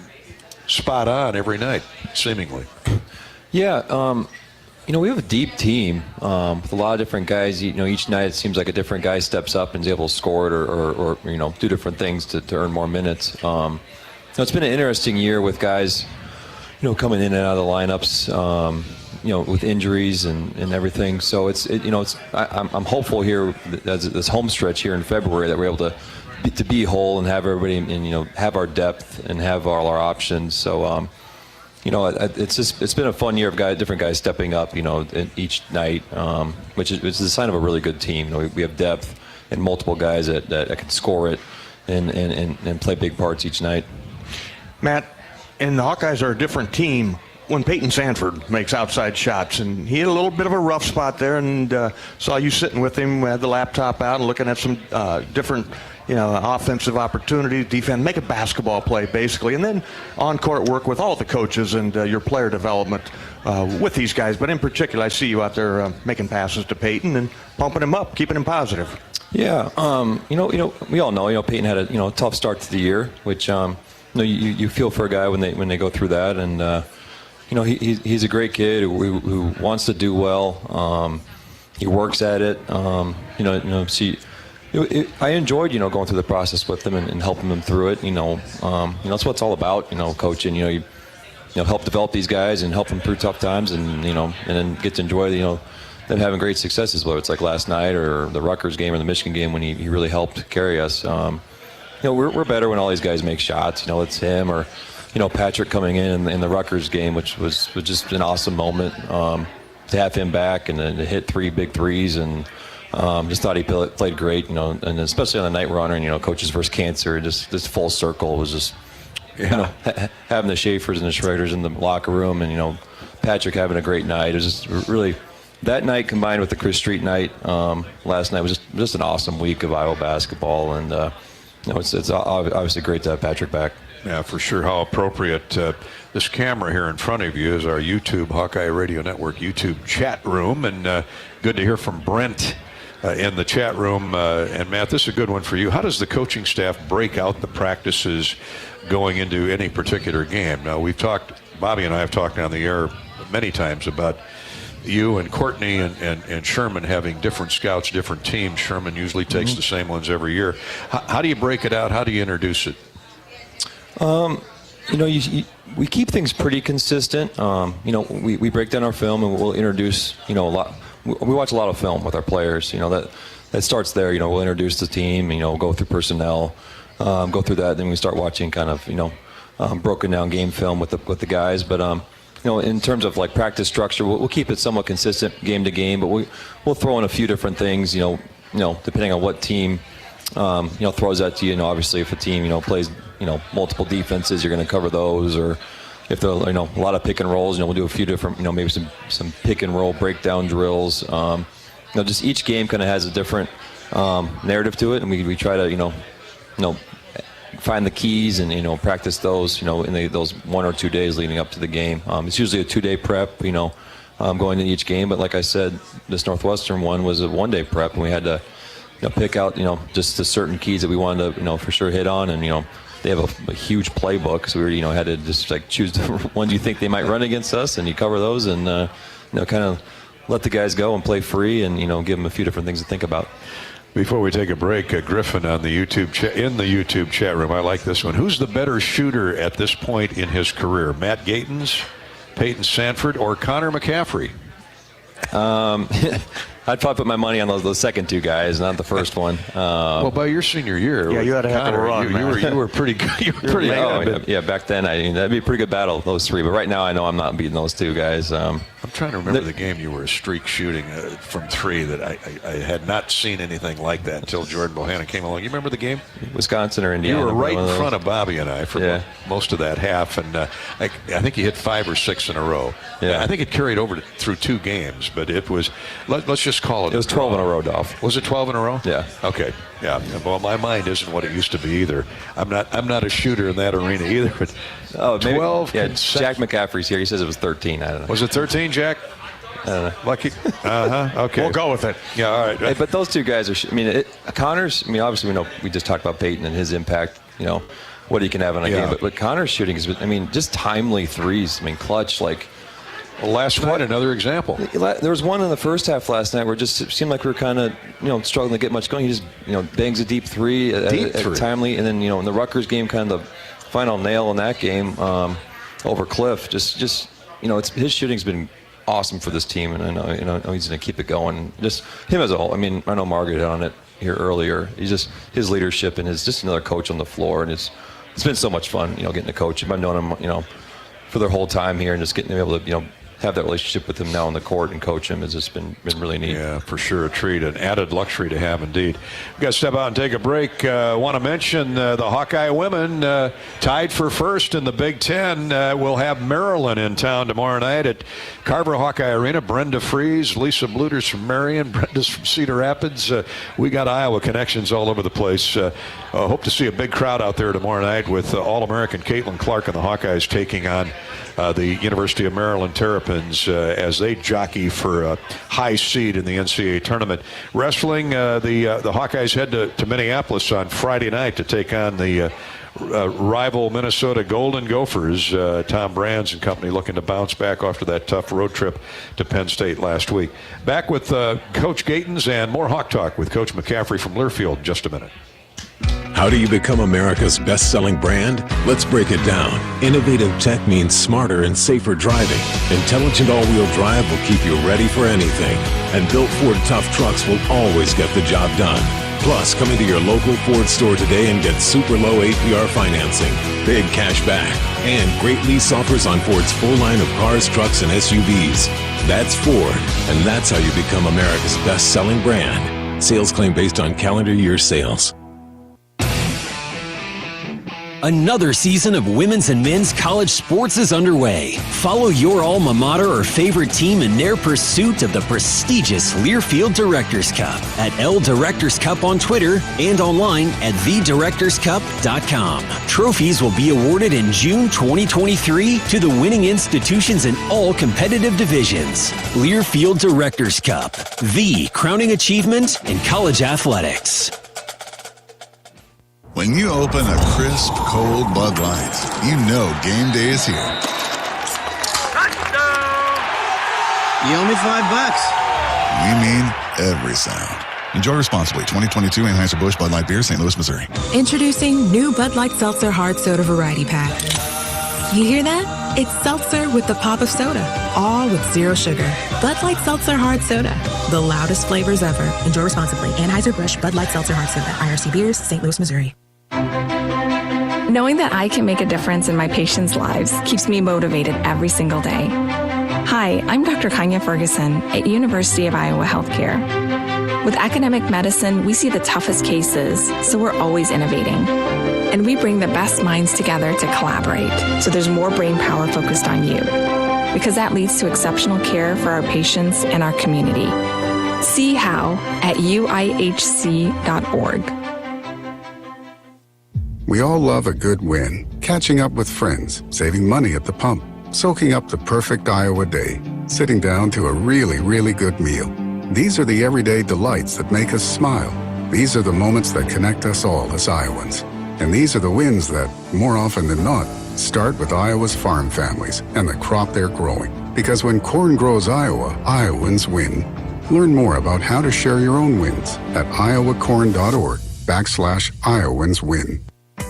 spot on every night, seemingly? Yeah, we have a deep team with a lot of different guys. Each night it seems like a different guy steps up and is able to score it or do different things to earn more minutes. It's been an interesting year with guys, coming in and out of the lineups, with injuries and everything. So I'm hopeful here as this home stretch here in February that we're able to be whole and have everybody and have our depth and have all our options. So. It's been a fun year of different guys stepping up, in each night, which is a sign of a really good team. We have depth and multiple guys that can score it and play big parts each night. Matt, and the Hawkeyes are a different team when Peyton Sanford makes outside shots, and he had a little bit of a rough spot there, and saw you sitting with him, had the laptop out and looking at some different offensive opportunities, defense, make a basketball play, basically, and then on-court work with all the coaches and your player development with these guys. But in particular, I see you out there making passes to Peyton and pumping him up, keeping him positive. Yeah, we all know, Peyton had a tough start to the year, which you feel for a guy when they go through that, and he's a great kid who wants to do well. He works at it. I enjoyed, going through the process with them and helping them through it. That's what it's all about. Coaching. You help develop these guys and help them through tough times, and and then get to enjoy them having great successes. Whether it's like last night or the Rutgers game or the Michigan game when he really helped carry us. We're better when all these guys make shots. It's him or Patrick coming in the Rutgers game, which was just an awesome moment to have him back and then to hit 3 big threes and. Just thought he played great, and especially on the night we're honoring, Coaches versus Cancer. Just this full circle was just, having the Schaefers and the Schroeders in the locker room, and Patrick having a great night. It was just really that night combined with the Chris Street night last night was just an awesome week of Iowa basketball, and it's obviously great to have Patrick back. Yeah, for sure. How appropriate. This camera here in front of you is our YouTube Hawkeye Radio Network YouTube chat room, and good to hear from Brent. In the chat room. And Matt, this is a good one for you. How does the coaching staff break out the practices going into any particular game? Now, Bobby and I have talked on the air many times about you and Courtney and Sherman having different scouts, different teams. Sherman usually takes the same ones every year. How do you break it out? How do you introduce it? We keep things pretty consistent. We break down our film and we'll introduce, a lot. We watch a lot of film with our players. That starts there. We'll introduce the team. Go through personnel, go through that. Then we start watching kind of broken down game film with the guys. But in terms of like practice structure, we'll keep it somewhat consistent game to game. But we'll throw in a few different things. Depending on what team throws that to you. Obviously, if a team plays multiple defenses, you're going to cover those or. If there are a lot of pick and rolls, we'll do a few different, maybe some pick and roll breakdown drills. Just each game kind of has a different narrative to it, and we try to find the keys and practice those in those 1 or 2 days leading up to the game. It's usually a 2-day prep, going into each game. But like I said, this Northwestern one was a 1-day prep, and we had to pick out just the certain keys that we wanted to for sure hit on, and they have a huge playbook, so we had to just like choose the ones you think they might run against us, and you cover those, and kind of let the guys go and play free, and give them a few different things to think about. Before we take a break, Griffin on the YouTube chat room. I like this one. Who's the better shooter at this point in his career? Matt Gatens, Peyton Sanford, or Connor McCaffrey? I'd probably put my money on those second two guys, not the first one. Well, by your senior year, yeah, you had a heck of a run. You were pretty good. You were pretty good. Yeah, back then, that'd be a pretty good battle, those three. But right now, I know I'm not beating those two guys. I'm trying to remember the game you were a streak shooting from three that I had not seen anything like that until Jordan Bohannon came along. You remember the game? Wisconsin or Indiana. You were right in front of Bobby and I for most of that half, and I think you hit 5 or 6 in a row. Yeah. I think it carried over through 2 games, but it was, let's just call it. It was 12 in a row, Dolph. Was it 12 in a row? Yeah. Okay. Yeah. Well, my mind isn't what it used to be either. I'm not a shooter in that arena either. But 12. Yeah. Jack McCaffrey's here. He says it was 13. I don't know. Was it 13, Jack? I don't know. Lucky. Okay. We'll go with it. Yeah. All right. Hey, but those two guys are. Connor's. Obviously we know we just talked about Peyton and his impact. What he can have in a game. But Connor's shooting is. Just timely threes. Clutch like. Well, last night, another example. There was one in the first half last night where it just seemed like we were kind of, struggling to get much going. He just, bangs a deep three, at timely, and then, in the Rutgers game, kind of the final nail in that game over Cliff. Just his shooting's been awesome for this team, and I know he's going to keep it going. Just him as a whole. I know Margaret hit on it here earlier. He's just his leadership and his just another coach on the floor, and it's been so much fun, getting to coach him. I've known him, for their whole time here, and just getting to be able to, have that relationship with him now on the court and coach him has just been really neat. Yeah, for sure. A treat, an added luxury to have indeed. We've got to step out and take a break. Want to mention the Hawkeye women tied for first in the Big Ten. We'll have Maryland in town tomorrow night at Carver Hawkeye Arena. Brenda Fries, Lisa Bluters from Marion, Brenda's from Cedar Rapids. We got Iowa connections all over the place. Hope to see a big crowd out there tomorrow night with All-American Caitlin Clark and the Hawkeyes taking on the University of Maryland Terrapins as they jockey for a high seed in the NCAA tournament. Wrestling, the Hawkeyes head to Minneapolis on Friday night to take on the rival Minnesota Golden Gophers. Tom Brands and company looking to bounce back after that tough road trip to Penn State last week. Back with Coach Gatens and more Hawk Talk with Coach McCaffrey from Learfield in just a minute. How do you become America's best-selling brand? Let's break it down. Innovative tech means smarter and safer driving. Intelligent all-wheel drive will keep you ready for anything. And built Ford tough trucks will always get the job done. Plus, come into your local Ford store today and get super low APR financing, big cash back, and great lease offers on Ford's full line of cars, trucks, and SUVs. That's Ford, and that's how you become America's best-selling brand. Sales claim based on calendar year sales. Another season of women's and men's college sports is underway. Follow your alma mater or favorite team in their pursuit of the prestigious Learfield Directors Cup at L Directors Cup on Twitter and online at thedirectorscup.com. Trophies will be awarded in June 2023 to the winning institutions in all competitive divisions. Learfield Directors Cup, the crowning achievement in college athletics. When you open a crisp, cold Bud Light, you know game day is here. You owe me $5. We mean every sound. Enjoy responsibly. 2022 Anheuser-Busch Bud Light Beer, St. Louis, Missouri. Introducing new Bud Light Seltzer Hard Soda Variety Pack. You hear that? It's seltzer with the pop of soda, all with zero sugar. Bud Light Seltzer Hard Soda, the loudest flavors ever. Enjoy responsibly. Anheuser-Busch Bud Light Seltzer Hard Soda, IRC Beers, St. Louis, Missouri. Knowing that I can make a difference in my patients' lives keeps me motivated every single day. Hi, I'm Dr. Kanya Ferguson at University of Iowa Healthcare. With academic medicine, we see the toughest cases, so we're always innovating. And we bring the best minds together to collaborate, so there's more brain power focused on you. Because that leads to exceptional care for our patients and our community. See how at uihc.org. We all love a good win. Catching up with friends, saving money at the pump, soaking up the perfect Iowa day, sitting down to a really, really good meal. These are the everyday delights that make us smile. These are the moments that connect us all as Iowans. And these are the wins that, more often than not, start with Iowa's farm families and the crop they're growing. Because when corn grows Iowa, Iowans win. Learn more about how to share your own wins at iowacorn.org/IowansWin.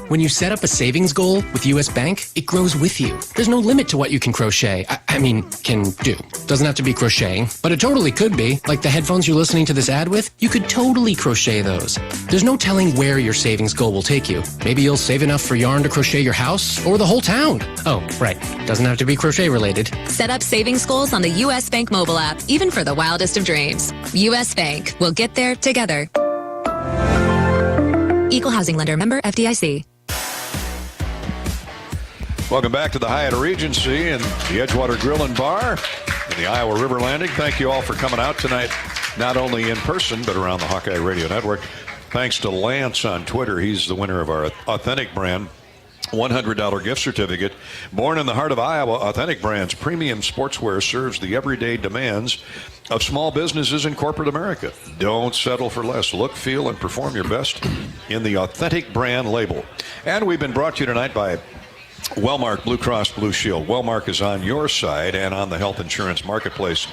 When you set up a savings goal with U.S. Bank, it grows with you. There's no limit to what you can crochet. Can do. Doesn't have to be crocheting, but it totally could be. Like the headphones you're listening to this ad with, you could totally crochet those. There's no telling where your savings goal will take you. Maybe you'll save enough for yarn to crochet your house or the whole town. Oh, right. Doesn't have to be crochet related. Set up savings goals on the U.S. Bank mobile app, even for the wildest of dreams. U.S. Bank. We'll get there together. Equal housing lender, member FDIC. Welcome back to the Hyatt Regency and the Edgewater Grill and Bar in the Iowa River Landing. Thank you all for coming out tonight, not only in person, but around the Hawkeye Radio Network. Thanks to Lance on Twitter. He's the winner of our Authentic Brand $100 gift certificate. Born in the heart of Iowa, Authentic Brands premium sportswear serves the everyday demands of small businesses in corporate America. Don't settle for less. Look, feel, and perform your best in the Authentic Brand label. And we've been brought to you tonight by Wellmark Blue Cross Blue Shield. Wellmark is on your side and on the health insurance marketplace.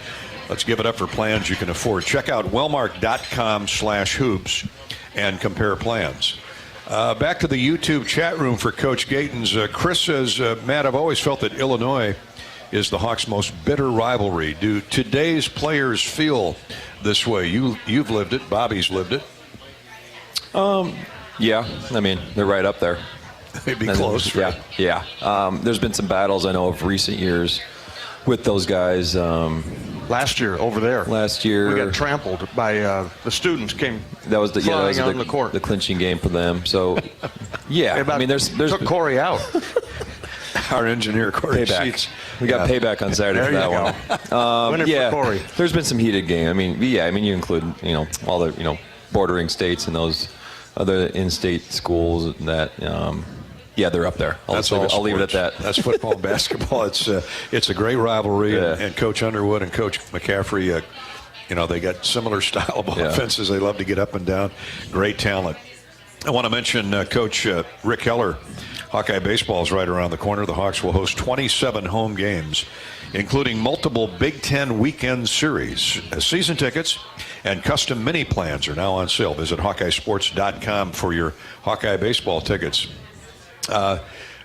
Let's give it up for plans you can afford. Check out wellmark.com/hoops and compare plans. Back to the YouTube chat room for Coach Gatens. Chris says, Matt, I've always felt that Illinois is the Hawks' most bitter rivalry. Do today's players feel this way? You've lived it. Bobby's lived it. Yeah. They're right up there. They'd be close. Right? Yeah. There's been some battles I know of recent years with those guys. Last year over there. We got trampled by the students came. That was the on the court. The clinching game for them. So yeah, there's took Corey out. Our engineer Corey Seats. We got payback on Saturday for that one. For Corey. There's been some heated game. You include all the bordering states and those other in-state schools that. They're up there. I'll leave it at that. That's football and basketball. It's a great rivalry, and Coach Underwood and Coach McCaffrey, they got similar style of offenses. They love to get up and down. Great talent. I want to mention Coach Rick Heller. Hawkeye baseball is right around the corner. The Hawks will host 27 home games, including multiple Big Ten weekend series. Season tickets and custom mini plans are now on sale. Visit HawkeyeSports.com for your Hawkeye baseball tickets.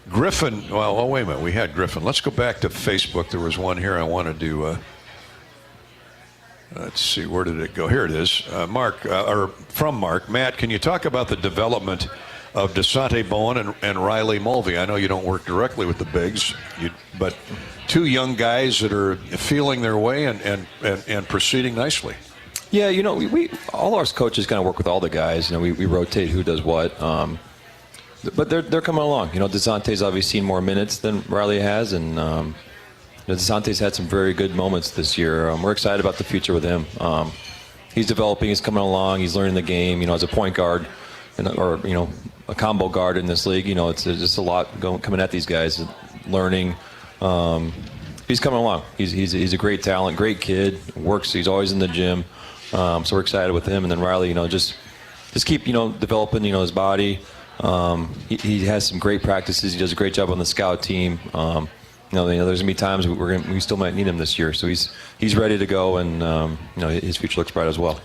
Griffin, wait a minute. We had Griffin. Let's go back to Facebook. There was one here I wanted to, let's see, where did it go? Here it is. From Mark. Matt, can you talk about the development of DeSante Bowen and Riley Mulvey? I know you don't work directly with the bigs, but two young guys that are feeling their way and proceeding nicely. Yeah, we all our coaches kind of work with all the guys. We rotate who does what. But they're coming along. DeSante's obviously seen more minutes than Riley has, and DeSante's had some very good moments this year. We're excited about the future with him. He's developing. He's coming along. He's learning the game. As a point guard, or a combo guard in this league. It's just a lot coming at these guys, learning. He's coming along. He's a great talent, great kid. Works. He's always in the gym. So we're excited with him. And then Riley, just keep developing his body. He has some great practices. He does a great job on the scout team. There's gonna be times we still might need him this year. So he's ready to go, and his future looks bright as well.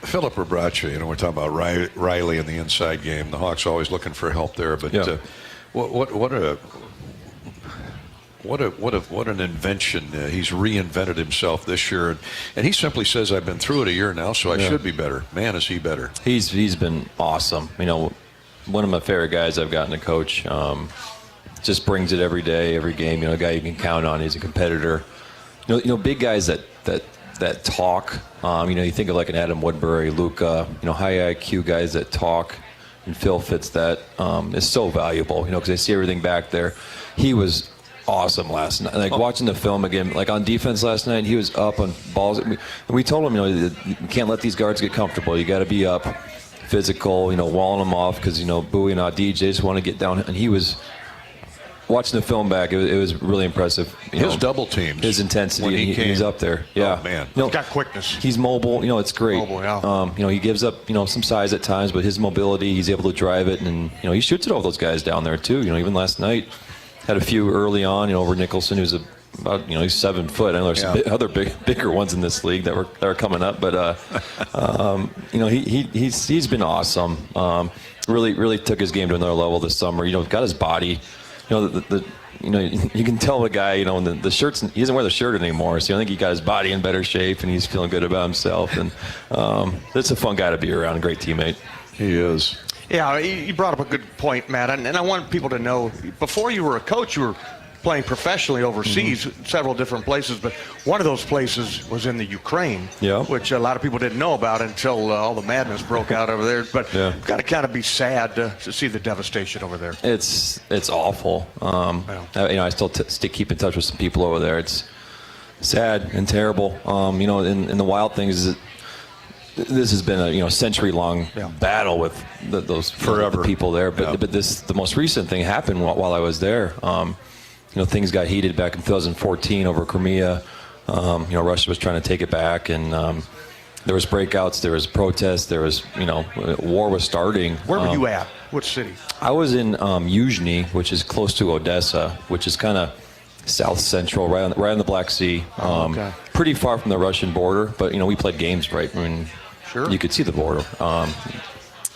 Philip Rebrace, we're talking about Riley in the inside game. The Hawks always looking for help there, but what an invention! He's reinvented himself this year, and he simply says, "I've been through it a year now, so I should be better." Man, is he better? He's been awesome. One of my favorite guys I've gotten to coach. Just brings it every day, every game. A guy you can count on. He's a competitor. Big guys that talk. You think of like an Adam Woodbury, Luka. High IQ guys that talk. And Phil fits that. Is so valuable. Because they see everything back there. He was awesome last night. Watching the film again, on defense last night, he was up on balls. And we told him, you can't let these guards get comfortable. You got to be up. Physical, walling them off because, Bowie and Adij, they just want to get down. And he was watching the film back. It was really impressive. His double teams. His intensity. He's up there. Yeah. Oh, man. He's got quickness. He's mobile. It's great. Mobile, yeah. He gives up, some size at times, but his mobility, he's able to drive it. And, he shoots it over those guys down there, too. Even last night, had a few early on, over Nicholson, who's a about he's 7 foot. I know there's other bigger ones in this league that are coming up, but he's been awesome. Really took his game to another level this summer. Got his body. You can tell the guy, the shirts, he doesn't wear the shirt anymore. So I think he got his body in better shape and he's feeling good about himself. And it's a fun guy to be around, a great teammate. He is. Yeah, you brought up a good point, Matt. And I want people to know, before you were a coach, you were playing professionally overseas, several different places, but one of those places was in the Ukraine, which a lot of people didn't know about until all the madness broke out over there. But you've got to kind of be sad to see the devastation over there. It's awful. I still keep in touch with some people over there. It's sad and terrible. In the wild things is this has been a century-long battle with those forever people there. But the most recent thing happened while I was there. Things got heated back in 2014 over Crimea. Russia was trying to take it back, and there was breakouts, there was protests, there was, war was starting. Where were you at? Which city? I was in Yuzhny, which is close to Odessa, which is kind of south central, right on the Black Sea. Pretty far from the Russian border, but we played games right. Sure. You could see the border.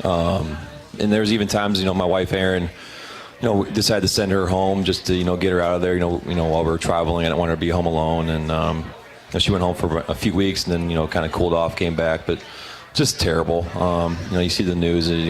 And there's even times, my wife Erin, decided to send her home just to, get her out of there, while we were traveling. I didn't want her to be home alone. And she went home for a few weeks and then, kind of cooled off, came back. But just terrible. You see the news, they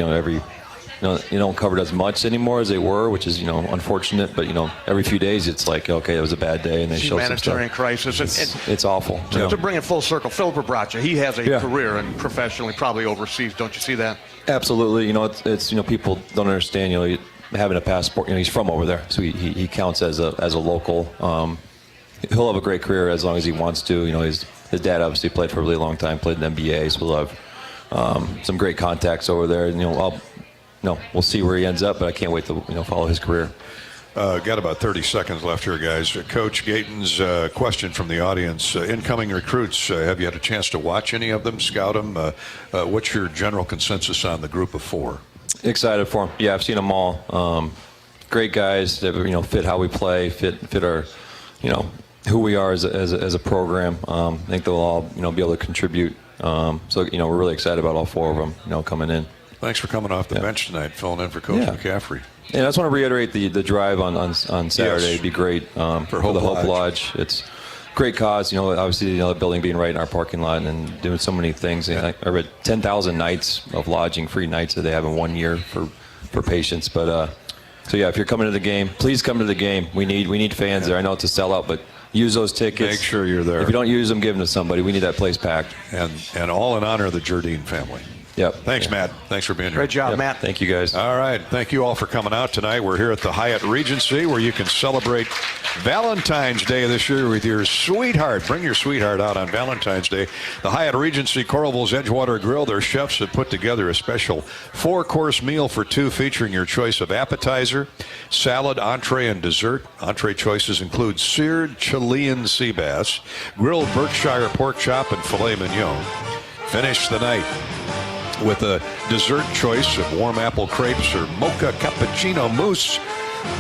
don't cover it as much anymore as they were, which is, unfortunate. But, every few days it's like, okay, it was a bad day. And they show some stuff. Humanitarian crisis. It's awful. To bring it full circle, Philip Bracha, he has a career and professionally, probably overseas. Don't you see that? Absolutely. It's people don't understand, having a passport, he's from over there, so he counts as a local. He'll have a great career as long as he wants to. His dad obviously played for a really long time, played in the NBA, so we'll have some great contacts over there. We'll see where he ends up, but I can't wait to follow his career. Got about 30 seconds left here, guys. Coach Gayton's question from the audience: incoming recruits, have you had a chance to watch any of them, scout them? What's your general consensus on the group of 4? Excited for them. Yeah, I've seen them all. Great guys that fit how we play, fit our, who we are as a program. I think they'll all be able to contribute. So we're really excited about all 4 of them coming in. Thanks for coming off the bench tonight, filling in for Coach McCaffrey. And I just want to reiterate the drive on Saturday. It'd be great for the Hope Lodge. It's great cause. Obviously the building being right in our parking lot and doing so many things. I read 10,000 nights of lodging, free nights that they have in 1 year for patients. But if you're coming to the game, please come to the game. We need fans there. I know it's a sellout, but use those tickets. Make sure you're there. If you don't use them, give them to somebody. We need that place packed. And all in honor of the Jardine family. Yep. Thanks, Matt. Thanks for being here. Great job, Matt. Thank you, guys. All right. Thank you all for coming out tonight. We're here at the Hyatt Regency, where you can celebrate Valentine's Day this year with your sweetheart. Bring your sweetheart out on Valentine's Day. The Hyatt Regency Coralville's Edgewater Grill, their chefs have put together a special 4-course meal for 2 featuring your choice of appetizer, salad, entree, and dessert. Entree choices include seared Chilean sea bass, grilled Berkshire pork chop, and filet mignon. Finish the night with a dessert choice of warm apple crepes or mocha cappuccino mousse.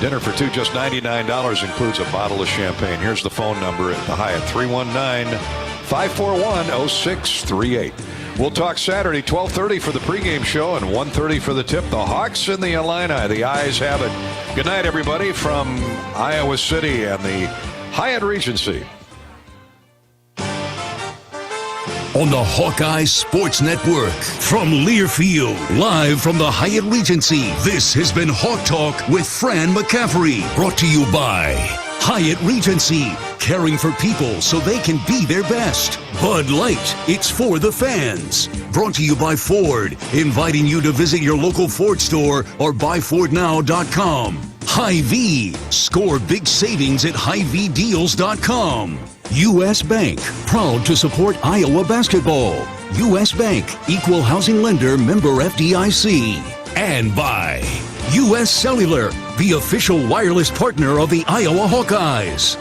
Dinner for 2, just $99, includes a bottle of champagne. Here's the phone number at the Hyatt, 319-541-0638. We'll talk Saturday, 12:30 for the pregame show and 1:30 for the tip. The Hawks and the Illini, the Eyes have it. Good night, everybody, from Iowa City and the Hyatt Regency. On the Hawkeye Sports Network, from Learfield, live from the Hyatt Regency, this has been Hawk Talk with Fran McCaffery, brought to you by Hyatt Regency, caring for people so they can be their best. Bud Light, it's for the fans. Brought to you by Ford, inviting you to visit your local Ford store or buyfordnow.com. Hy-Vee, score big savings at HyVeeDeals.com. U.S. Bank, proud to support Iowa basketball. U.S. Bank, equal housing lender, member FDIC. And by U.S. Cellular, the official wireless partner of the Iowa Hawkeyes.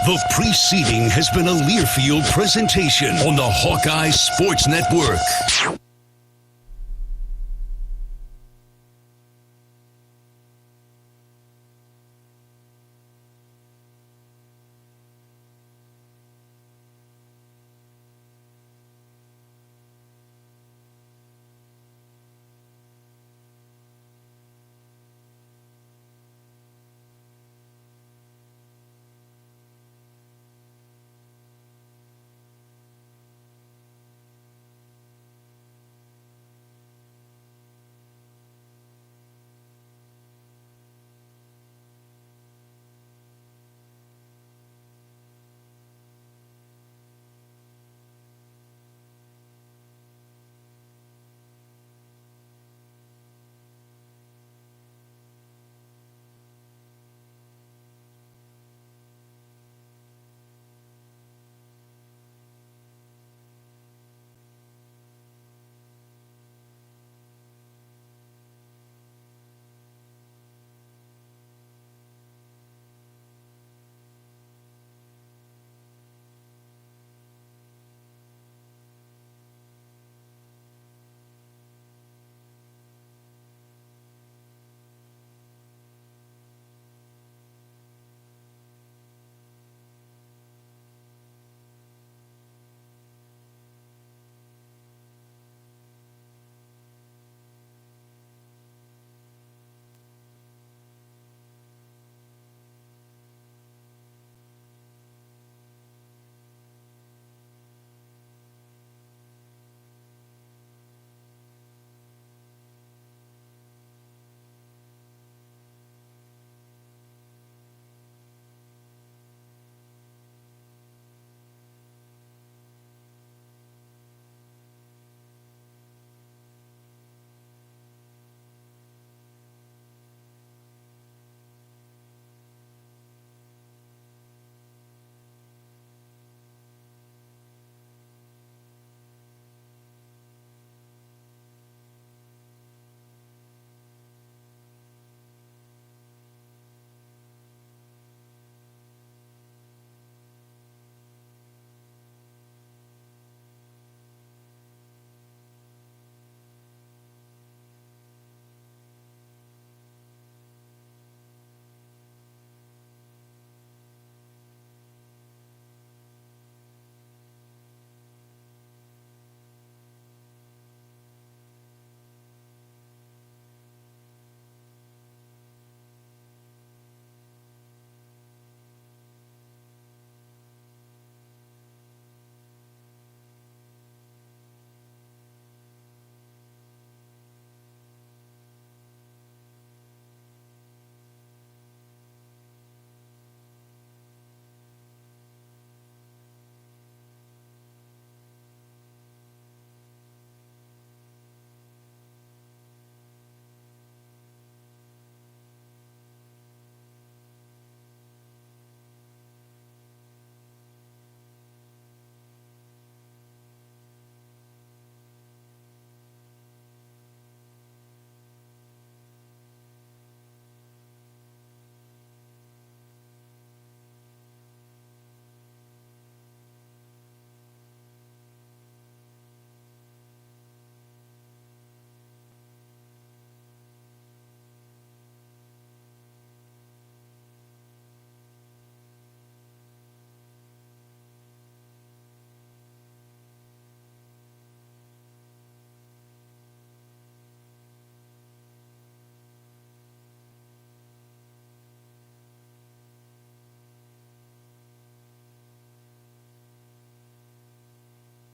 The preceding has been a Learfield presentation on the Hawkeye Sports Network.